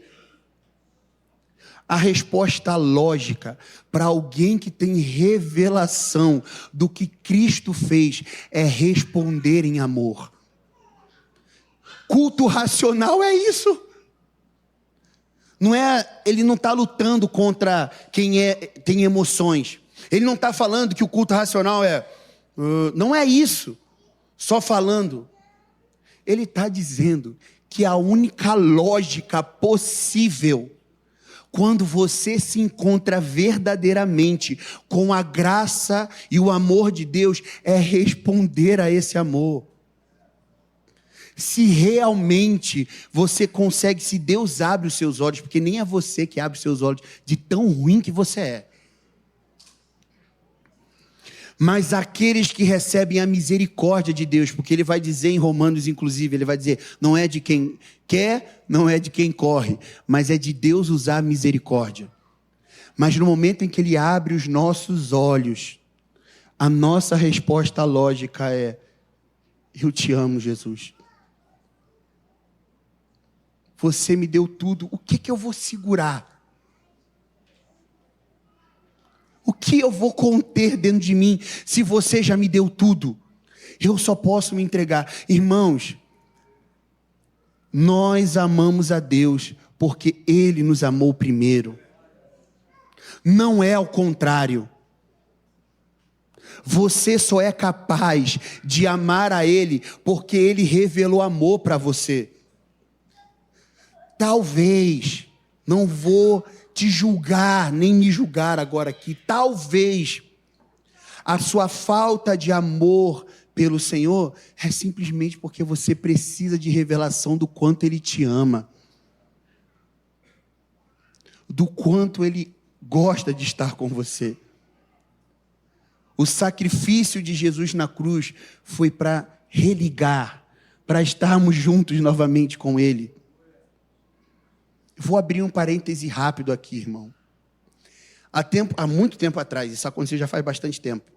A resposta lógica para alguém que tem revelação do que Cristo fez é responder em amor. Culto racional é isso. Não é, ele não está lutando contra quem tem emoções. Ele não está falando que o culto racional não é isso. Só falando. Ele está dizendo que a única lógica possível, quando você se encontra verdadeiramente com a graça e o amor de Deus, é responder a esse amor. Se realmente você consegue, se Deus abre os seus olhos, porque nem é você que abre os seus olhos, de tão ruim que você é. Mas aqueles que recebem a misericórdia de Deus, porque ele vai dizer em Romanos, inclusive, ele vai dizer, não é de quem quer, não é de quem corre, mas é de Deus usar a misericórdia. Mas no momento em que ele abre os nossos olhos, a nossa resposta lógica é, eu te amo, Jesus. Você me deu tudo, o que eu vou segurar? O que eu vou conter dentro de mim, se você já me deu tudo? Eu só posso me entregar. Irmãos, nós amamos a Deus, porque Ele nos amou primeiro. Não é ao contrário. Você só é capaz de amar a Ele, porque Ele revelou amor para você. Talvez, não vou te julgar, nem me julgar agora aqui, talvez a sua falta de amor pelo Senhor é simplesmente porque você precisa de revelação do quanto Ele te ama, do quanto Ele gosta de estar com você. O sacrifício de Jesus na cruz foi para religar, para estarmos juntos novamente com Ele. Vou abrir um parêntese rápido aqui, irmão. Há muito tempo atrás, isso aconteceu já faz bastante tempo.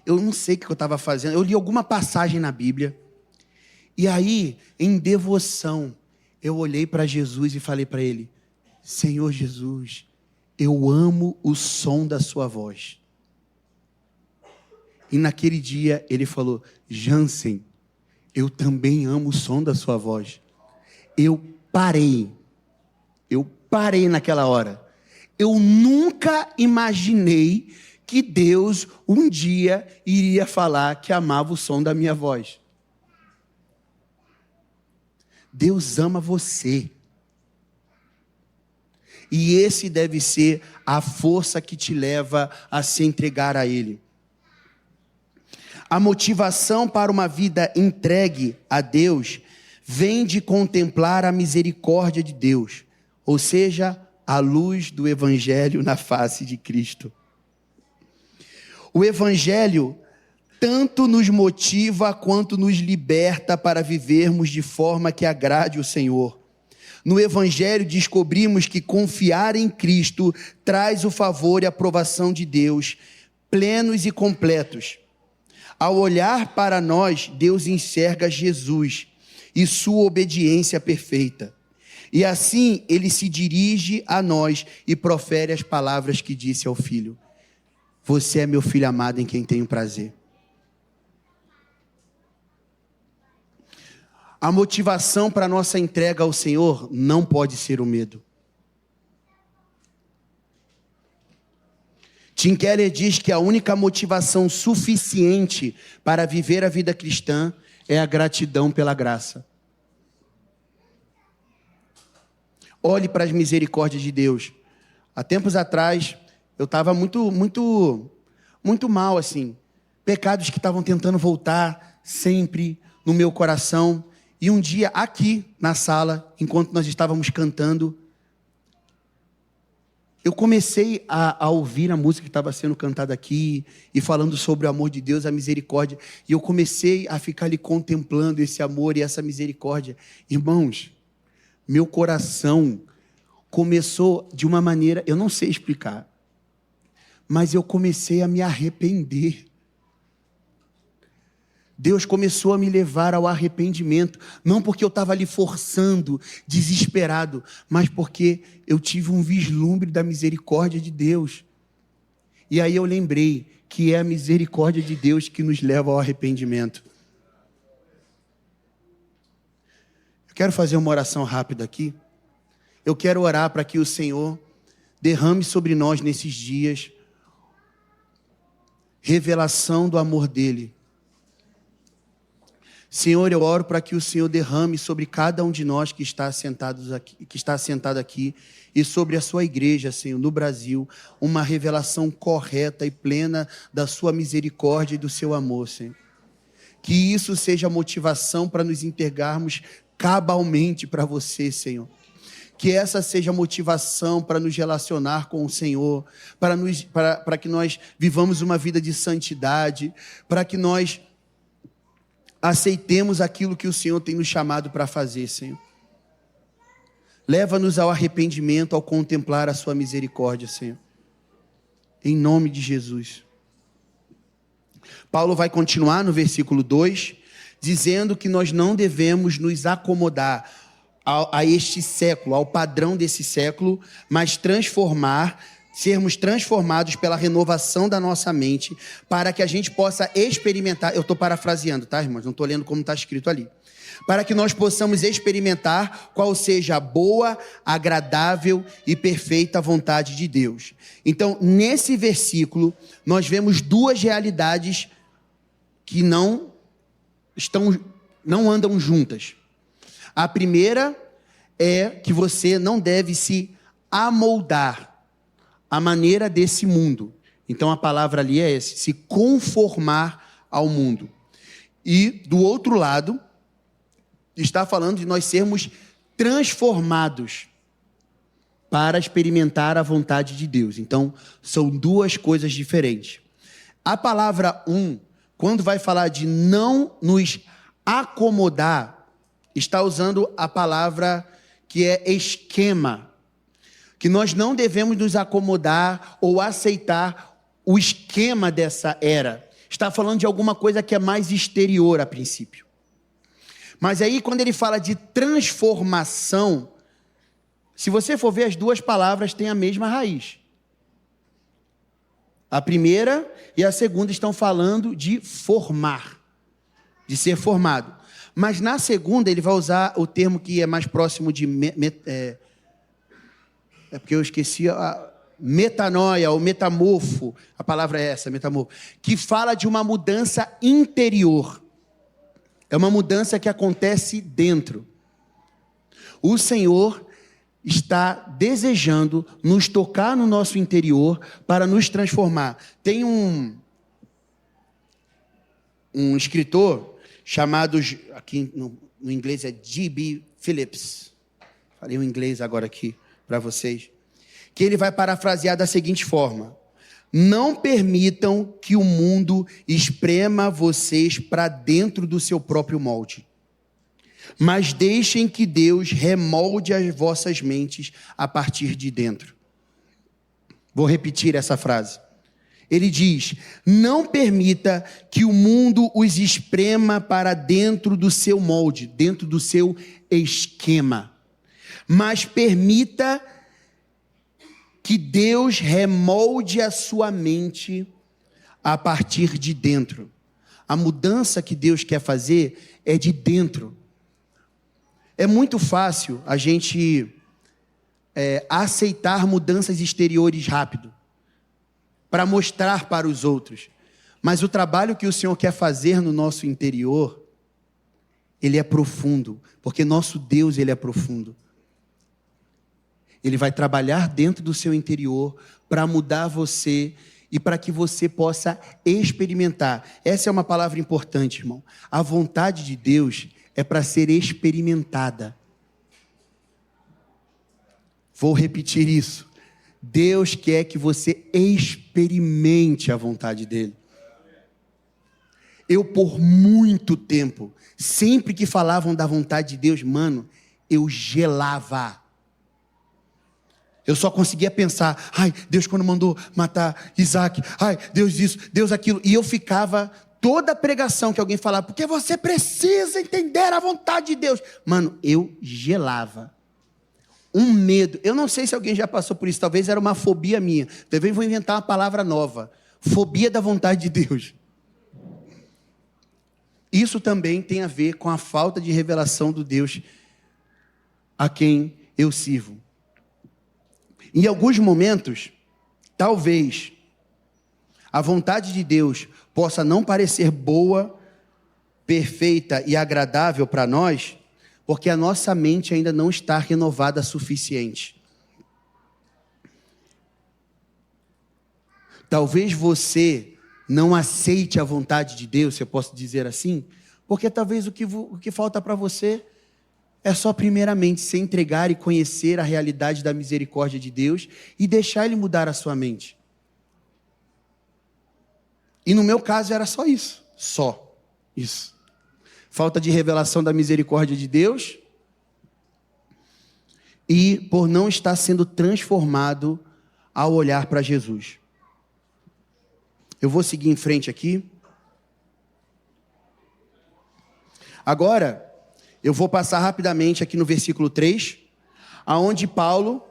Eu não sei o que eu estava fazendo, eu li alguma passagem na Bíblia, e aí, em devoção, eu olhei para Jesus e falei para Ele, Senhor Jesus, eu amo o som da sua voz. E naquele dia, Ele falou, Jansen, eu também amo o som da sua voz. Eu parei naquela hora. Eu nunca imaginei que Deus um dia iria falar que amava o som da minha voz. Deus ama você. E esse deve ser a força que te leva a se entregar a Ele. A motivação para uma vida entregue a Deus vem de contemplar a misericórdia de Deus, ou seja, a luz do Evangelho na face de Cristo. O Evangelho tanto nos motiva quanto nos liberta para vivermos de forma que agrade o Senhor. No Evangelho descobrimos que confiar em Cristo traz o favor e a aprovação de Deus, plenos e completos. Ao olhar para nós, Deus enxerga Jesus e sua obediência perfeita. E assim ele se dirige a nós e profere as palavras que disse ao filho. Você é meu filho amado em quem tenho prazer. A motivação para a nossa entrega ao Senhor não pode ser o medo. Tim Keller diz que a única motivação suficiente para viver a vida cristã é a gratidão pela graça. Olhe para as misericórdias de Deus. Há tempos atrás, eu estava muito mal, assim. Pecados que estavam tentando voltar sempre no meu coração. E um dia, aqui na sala, enquanto nós estávamos cantando, eu comecei a ouvir a música que estava sendo cantada aqui, e falando sobre o amor de Deus, a misericórdia, e eu comecei a ficar ali contemplando esse amor e essa misericórdia. Irmãos, meu coração começou de uma maneira, eu não sei explicar, mas eu comecei a me arrepender. Deus começou a me levar ao arrependimento, não porque eu estava ali forçando, desesperado, mas porque eu tive um vislumbre da misericórdia de Deus. E aí eu lembrei que é a misericórdia de Deus que nos leva ao arrependimento. Eu quero fazer uma oração rápida aqui. Eu quero orar para que o Senhor derrame sobre nós nesses dias revelação do amor dEle. Senhor, eu oro para que o Senhor derrame sobre cada um de nós que está sentado aqui e sobre a sua igreja, Senhor, no Brasil, uma revelação correta e plena da sua misericórdia e do seu amor, Senhor. Que isso seja motivação para nos entregarmos cabalmente para você, Senhor. Que essa seja a motivação para nos relacionar com o Senhor, para que nós vivamos uma vida de santidade, para que nós aceitemos aquilo que o Senhor tem nos chamado para fazer, Senhor. Leva-nos ao arrependimento ao contemplar a sua misericórdia, Senhor. Em nome de Jesus. Paulo vai continuar no versículo 2, dizendo que nós não devemos nos acomodar a este século, ao padrão desse século, mas sermos transformados pela renovação da nossa mente, para que a gente possa experimentar, eu estou parafraseando, tá, irmãos? Não estou lendo como está escrito ali. Para que nós possamos experimentar qual seja a boa, agradável e perfeita vontade de Deus. Então, nesse versículo, nós vemos duas realidades que não andam juntas. A primeira é que você não deve se amoldar a maneira desse mundo. Então a palavra ali é essa, se conformar ao mundo. E do outro lado, está falando de nós sermos transformados para experimentar a vontade de Deus. Então, são duas coisas diferentes. A palavra quando vai falar de não nos acomodar, está usando a palavra que é esquema, que nós não devemos nos acomodar ou aceitar o esquema dessa era. Está falando de alguma coisa que é mais exterior a princípio. Mas aí quando ele fala de transformação, se você for ver, as duas palavras têm a mesma raiz. A primeira e a segunda estão falando de formar, de ser formado. Mas na segunda ele vai usar o termo que é mais próximo de porque eu esqueci a metanoia ou metamorfo, a palavra é essa, metamorfo, que fala de uma mudança interior. É uma mudança que acontece dentro. O Senhor está desejando nos tocar no nosso interior para nos transformar. Tem um escritor chamado, aqui no inglês é G.B. Phillips. Falei o inglês agora aqui para vocês. Que ele vai parafrasear da seguinte forma: não permitam que o mundo esprema vocês para dentro do seu próprio molde, mas deixem que Deus remolde as vossas mentes a partir de dentro. Vou repetir essa frase. Ele diz: não permita que o mundo os esprema para dentro do seu molde, dentro do seu esquema, mas permita que Deus remolde a sua mente a partir de dentro. A mudança que Deus quer fazer é de dentro. É muito fácil a gente aceitar mudanças exteriores rápido, para mostrar para os outros. Mas o trabalho que o Senhor quer fazer no nosso interior, ele é profundo, porque nosso Deus, ele é profundo. Ele vai trabalhar dentro do seu interior para mudar você e para que você possa experimentar. Essa é uma palavra importante, irmão. A vontade de Deus é para ser experimentada. Vou repetir isso. Deus quer que você experimente a vontade dele. Eu, por muito tempo, sempre que falavam da vontade de Deus, mano, eu gelava. Eu só conseguia pensar, ai, Deus quando mandou matar Isaac, ai, Deus isso, Deus aquilo. E eu ficava, toda pregação que alguém falava, porque você precisa entender a vontade de Deus. Mano, eu gelava. Um medo. Eu não sei se alguém já passou por isso, talvez era uma fobia minha. Talvez vou inventar uma palavra nova. Fobia da vontade de Deus. Isso também tem a ver com a falta de revelação do Deus a quem eu sirvo. Em alguns momentos, talvez, a vontade de Deus possa não parecer boa, perfeita e agradável para nós, porque a nossa mente ainda não está renovada o suficiente. Talvez você não aceite a vontade de Deus, se eu posso dizer assim, porque talvez o que falta para você é só primeiramente se entregar e conhecer a realidade da misericórdia de Deus e deixar Ele mudar a sua mente. E no meu caso era só isso. Só isso. Falta de revelação da misericórdia de Deus e por não estar sendo transformado ao olhar para Jesus. Eu vou seguir em frente aqui. Agora, eu vou passar rapidamente aqui no versículo 3, aonde Paulo,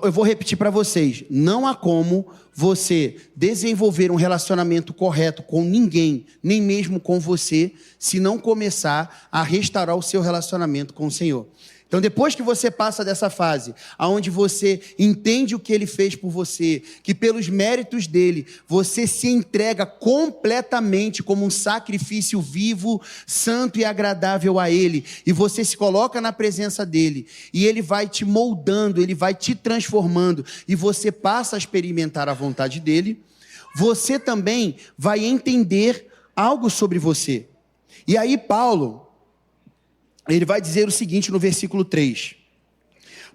eu vou repetir para vocês, não há como você desenvolver um relacionamento correto com ninguém, nem mesmo com você, se não começar a restaurar o seu relacionamento com o Senhor. Então, depois que você passa dessa fase, aonde você entende o que Ele fez por você, que pelos méritos dEle, você se entrega completamente como um sacrifício vivo, santo e agradável a Ele, e você se coloca na presença dEle, e Ele vai te moldando, Ele vai te transformando, e você passa a experimentar a vontade dEle, você também vai entender algo sobre você. E aí Paulo, ele vai dizer o seguinte no versículo 3.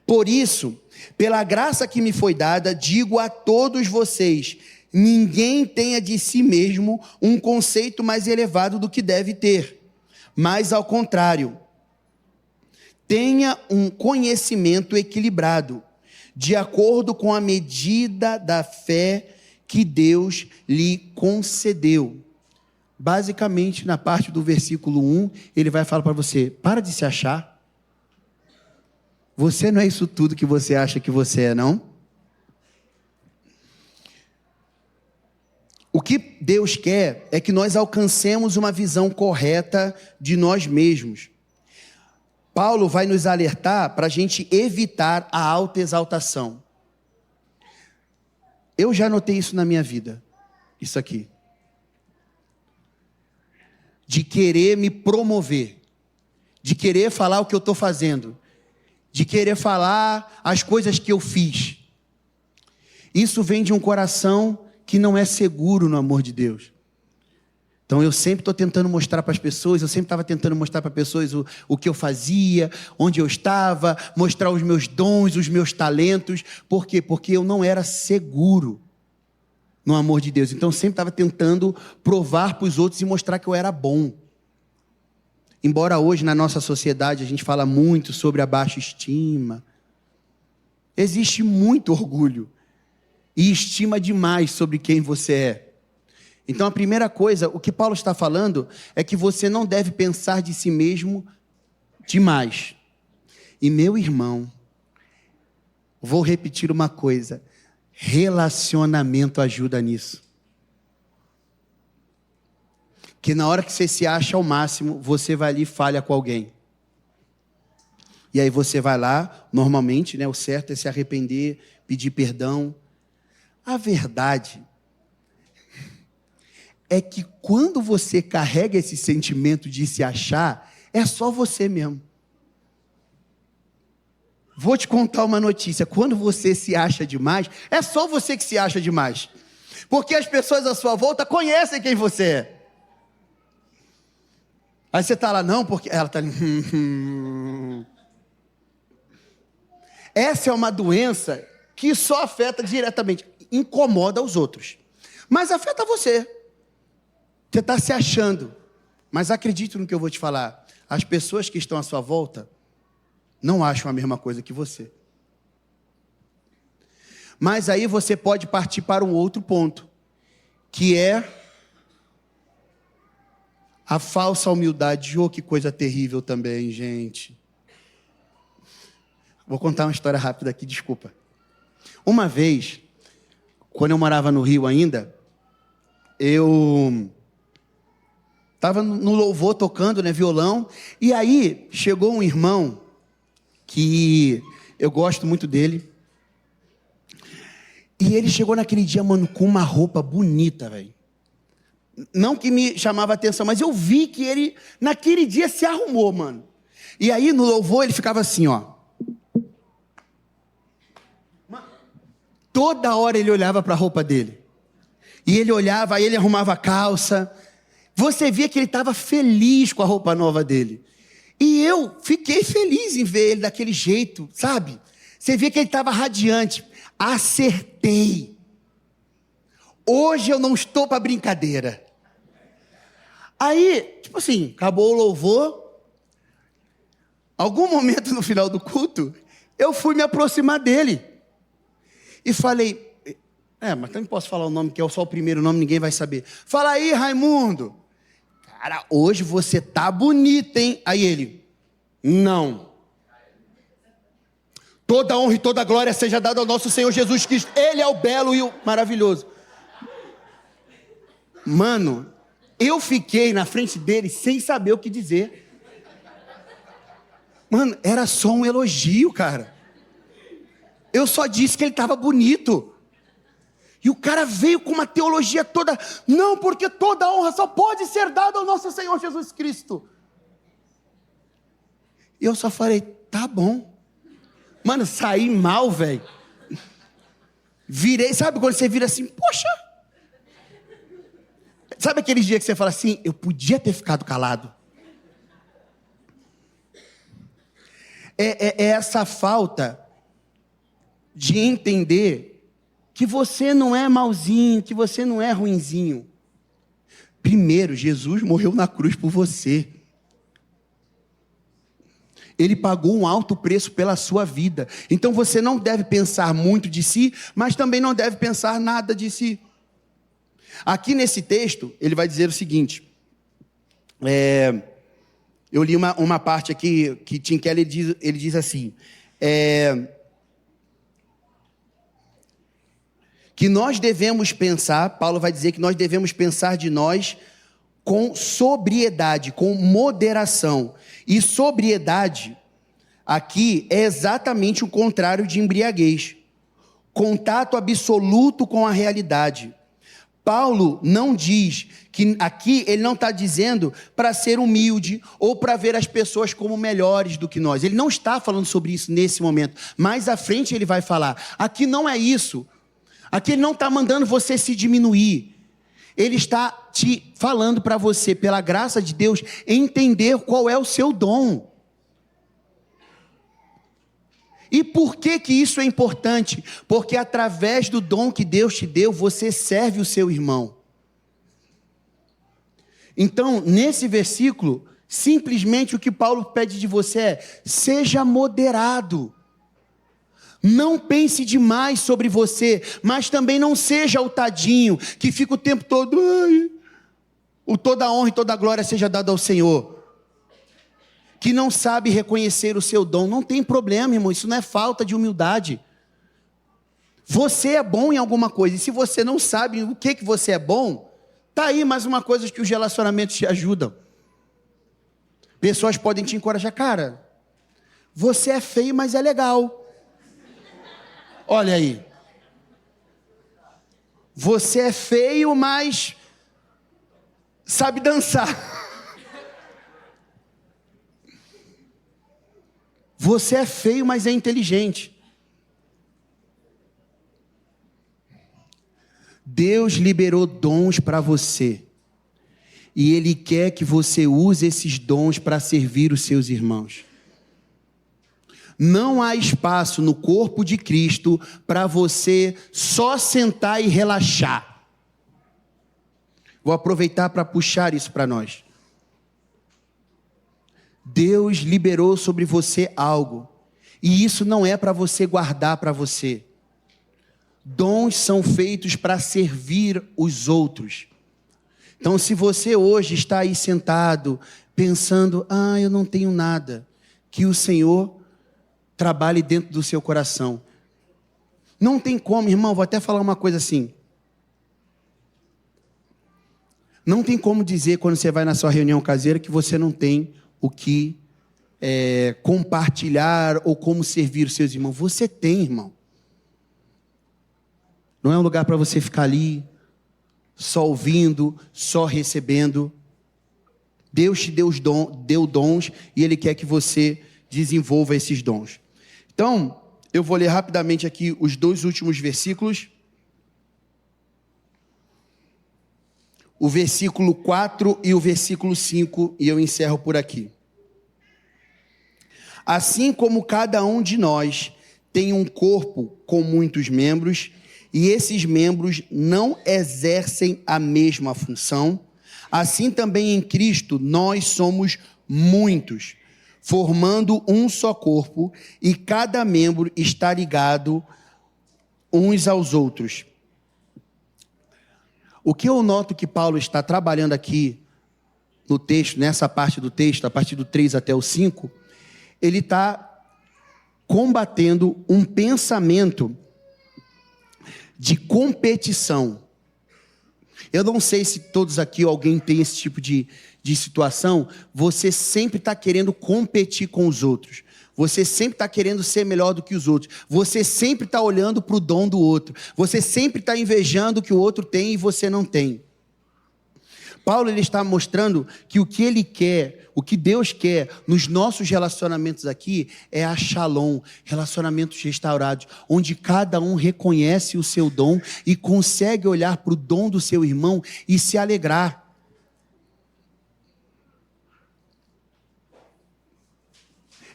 Por isso, pela graça que me foi dada, digo a todos vocês, ninguém tenha de si mesmo um conceito mais elevado do que deve ter. Mas, ao contrário, tenha um conhecimento equilibrado, de acordo com a medida da fé que Deus lhe concedeu. Basicamente, na parte do versículo 1, ele vai falar para você, para de se achar. Você não é isso tudo que você acha que você é, não? O que Deus quer é que nós alcancemos uma visão correta de nós mesmos. Paulo vai nos alertar para a gente evitar a autoexaltação. Eu já notei isso na minha vida, isso aqui. De querer me promover, de querer falar o que eu estou fazendo, de querer falar as coisas que eu fiz. Isso vem de um coração que não é seguro no amor de Deus. Então eu sempre estou tentando mostrar para as pessoas, eu sempre estava tentando mostrar para as pessoas o que eu fazia, onde eu estava, mostrar os meus dons, os meus talentos. Por quê? Porque eu não era seguro no amor de Deus. Então eu sempre estava tentando provar para os outros e mostrar que eu era bom. Embora hoje na nossa sociedade a gente fala muito sobre a baixa estima, existe muito orgulho e estima demais sobre quem você é. Então a primeira coisa, o que Paulo está falando é que você não deve pensar de si mesmo demais. E meu irmão, vou repetir uma coisa, relacionamento ajuda nisso. Que na hora que você se acha ao máximo, você vai ali e falha com alguém. E aí você vai lá, normalmente, né, o certo é se arrepender, pedir perdão. A verdade é que quando você carrega esse sentimento de se achar, é só você mesmo. Vou te contar uma notícia. Quando você se acha demais, é só você que se acha demais. Porque as pessoas à sua volta conhecem quem você é. Aí você está lá, não, porque ela está ali. Essa é uma doença que só afeta diretamente, incomoda os outros. Mas afeta você. Você está se achando. Mas acredite no que eu vou te falar. As pessoas que estão à sua volta não acham a mesma coisa que você. Mas aí você pode partir para um outro ponto, que é a falsa humildade. Oh, que coisa terrível também, gente. Vou contar uma história rápida aqui, desculpa. Uma vez, quando eu morava no Rio ainda, eu estava no louvor tocando, né, violão, e aí chegou um irmão que eu gosto muito dele, e ele chegou naquele dia, mano, com uma roupa bonita, velho. Não que me chamava atenção, mas eu vi que ele, naquele dia, se arrumou, mano. E aí, no louvor, ele ficava assim, ó. Toda hora ele olhava para a roupa dele. E ele olhava, aí ele arrumava a calça. Você via que ele estava feliz com a roupa nova dele. E eu fiquei feliz em ver ele daquele jeito, sabe? Você via que ele estava radiante. Acertei. Hoje eu não estou para brincadeira. Aí, tipo assim, acabou o louvor. Algum momento no final do culto, eu fui me aproximar dele. E falei, mas também posso falar o nome, que é só o primeiro nome, ninguém vai saber. Fala aí, Raimundo. Cara, hoje você tá bonito, hein? Aí ele, não. Toda honra e toda glória seja dada ao nosso Senhor Jesus Cristo. Ele é o belo e o maravilhoso. Mano, eu fiquei na frente dele sem saber o que dizer. Mano, era só um elogio, cara. Eu só disse que ele estava bonito. E o cara veio com uma teologia toda. Não, porque toda honra só pode ser dada ao nosso Senhor Jesus Cristo. E eu só falei, tá bom. Mano, saí mal, velho. Virei, sabe quando você vira assim, poxa. Sabe aquele dia que você fala assim, eu podia ter ficado calado. É essa falta de entender que você não é malzinho, que você não é ruinzinho. Primeiro, Jesus morreu na cruz por você. Ele pagou um alto preço pela sua vida. Então você não deve pensar muito de si, mas também não deve pensar nada de si. Aqui nesse texto, ele vai dizer o seguinte. Eu li uma parte aqui que Tim Keller ele diz assim. Que nós devemos pensar, Paulo vai dizer que nós devemos pensar de nós com sobriedade, com moderação. E sobriedade, aqui, é exatamente o contrário de embriaguez. Contato absoluto com a realidade. Paulo não diz que aqui, ele não está dizendo para ser humilde ou para ver as pessoas como melhores do que nós. Ele não está falando sobre isso nesse momento. Mais à frente ele vai falar. Aqui não é isso. Aqui ele não está mandando você se diminuir. Ele está te falando para você, pela graça de Deus, entender qual é o seu dom. E por que isso é importante? Porque através do dom que Deus te deu, você serve o seu irmão. Então, nesse versículo, simplesmente o que Paulo pede de você é, seja moderado. Não pense demais sobre você, mas também não seja o tadinho que fica o tempo todo, toda a honra e toda a glória seja dada ao Senhor. Que não sabe reconhecer o seu dom. Não tem problema, irmão, isso não é falta de humildade. Você é bom em alguma coisa, e se você não sabe o que você é bom, tá aí mais uma coisa que os relacionamentos te ajudam. Pessoas podem te encorajar, cara, você é feio, mas é legal. Olha aí. Você é feio, mas sabe dançar. Você é feio, mas é inteligente. Deus liberou dons para você. E Ele quer que você use esses dons para servir os seus irmãos. Não há espaço no corpo de Cristo para você só sentar e relaxar. Vou aproveitar para puxar isso para nós. Deus liberou sobre você algo. E isso não é para você guardar para você. Dons são feitos para servir os outros. Então, se você hoje está aí sentado, pensando, eu não tenho nada, que o Senhor trabalhe dentro do seu coração. Não tem como, irmão, vou até falar uma coisa assim. Não tem como dizer, quando você vai na sua reunião caseira, que você não tem o que compartilhar ou como servir os seus irmãos. Você tem, irmão. Não é um lugar para você ficar ali, só ouvindo, só recebendo. Deus te deu dons e Ele quer que você desenvolva esses dons. Então, eu vou ler rapidamente aqui os 2 últimos versículos. O versículo 4 e o versículo 5, e eu encerro por aqui. Assim como cada um de nós tem um corpo com muitos membros, e esses membros não exercem a mesma função, assim também em Cristo nós somos muitos, formando um só corpo, e cada membro está ligado uns aos outros. O que eu noto que Paulo está trabalhando aqui no texto, nessa parte do texto, a partir do 3 até o 5, ele está combatendo um pensamento de competição. Eu não sei se todos aqui, alguém tem esse tipo de situação. Você sempre está querendo competir com os outros. Você sempre está querendo ser melhor do que os outros. Você sempre está olhando para o dom do outro. Você sempre está invejando o que o outro tem e você não tem. Paulo ele está mostrando que o que ele quer, o que Deus quer nos nossos relacionamentos aqui é a shalom, relacionamentos restaurados, onde cada um reconhece o seu dom e consegue olhar para o dom do seu irmão e se alegrar.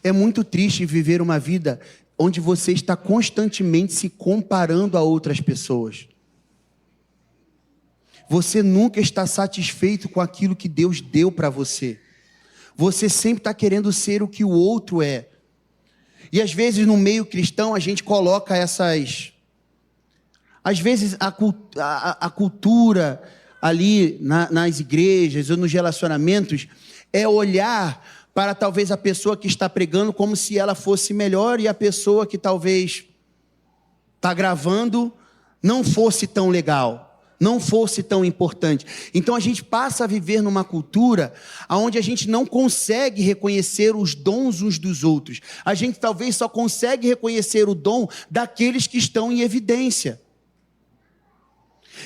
É muito triste viver uma vida onde você está constantemente se comparando a outras pessoas. Você nunca está satisfeito com aquilo que Deus deu para você. Você sempre está querendo ser o que o outro é. E às vezes no meio cristão a gente coloca essas... Às vezes a cultura ali nas igrejas ou nos relacionamentos é olhar para talvez a pessoa que está pregando como se ela fosse melhor e a pessoa que talvez está gravando não fosse tão legal, não fosse tão importante. Então a gente passa a viver numa cultura onde a gente não consegue reconhecer os dons uns dos outros. A gente talvez só consegue reconhecer o dom daqueles que estão em evidência.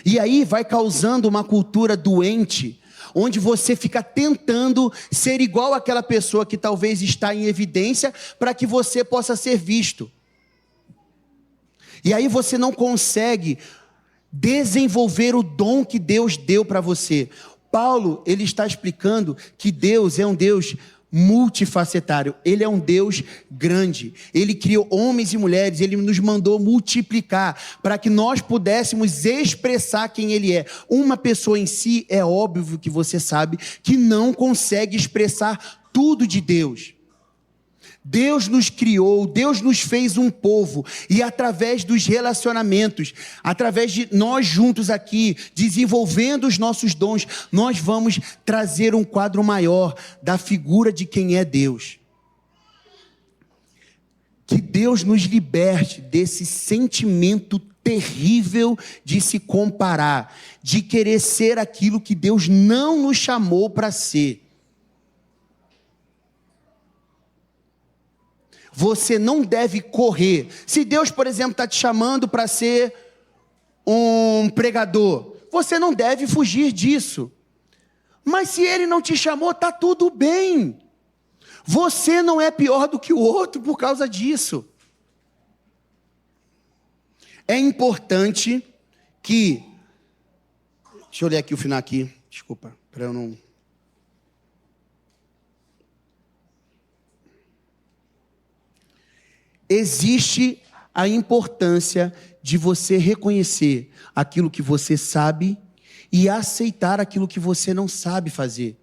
E aí vai causando uma cultura doente, onde você fica tentando ser igual àquela pessoa que talvez está em evidência para que você possa ser visto. E aí você não consegue desenvolver o dom que Deus deu para você. Paulo, ele está explicando que Deus é um Deus multifacetário, Ele é um Deus grande, Ele criou homens e mulheres, Ele nos mandou multiplicar, para que nós pudéssemos expressar quem Ele é. Uma pessoa em si, é óbvio que você sabe, que não consegue expressar tudo de Deus. Deus nos criou, Deus nos fez um povo, e através dos relacionamentos, através de nós juntos aqui, desenvolvendo os nossos dons, nós vamos trazer um quadro maior da figura de quem é Deus. Que Deus nos liberte desse sentimento terrível de se comparar, de querer ser aquilo que Deus não nos chamou para ser. Você não deve correr. Se Deus, por exemplo, está te chamando para ser um pregador, você não deve fugir disso. Mas se Ele não te chamou, está tudo bem. Você não é pior do que o outro por causa disso. É importante que... Deixa eu ler aqui o final aqui. Desculpa, para eu não... Existe a importância de você reconhecer aquilo que você sabe e aceitar aquilo que você não sabe fazer.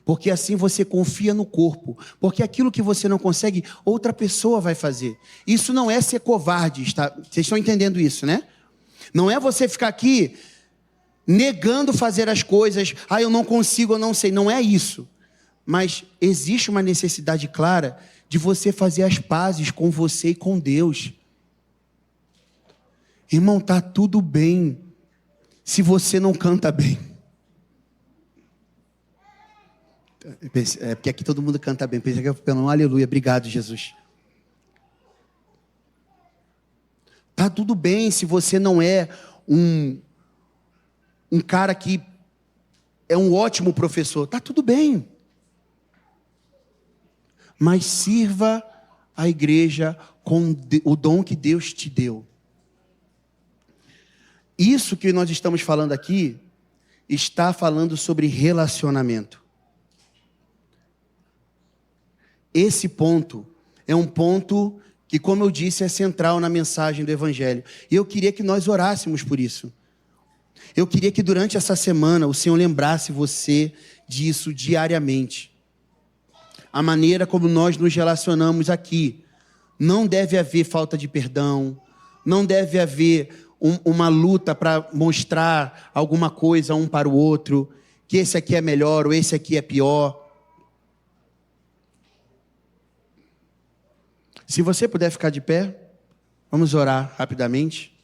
Porque assim você confia no corpo. Porque aquilo que você não consegue, outra pessoa vai fazer. Isso não é ser covarde, tá? Vocês estão entendendo isso, né? Não é você ficar aqui negando fazer as coisas. Eu não consigo, eu não sei. Não é isso. Mas existe uma necessidade clara de você fazer as pazes com você e com Deus. Irmão, tá tudo bem se você não canta bem. É porque aqui todo mundo canta bem. Pensei que eu falei, aleluia, obrigado, Jesus. Tá tudo bem se você não é um cara que é um ótimo professor. Tá tudo bem. Mas sirva a igreja com o dom que Deus te deu. Isso que nós estamos falando aqui está falando sobre relacionamento. Esse ponto é um ponto que, como eu disse, é central na mensagem do Evangelho. E eu queria que nós orássemos por isso. Eu queria que durante essa semana o Senhor lembrasse você disso diariamente. A maneira como nós nos relacionamos aqui. Não deve haver falta de perdão. Não deve haver uma luta para mostrar alguma coisa um para o outro. Que esse aqui é melhor ou esse aqui é pior. Se você puder ficar de pé, vamos orar rapidamente.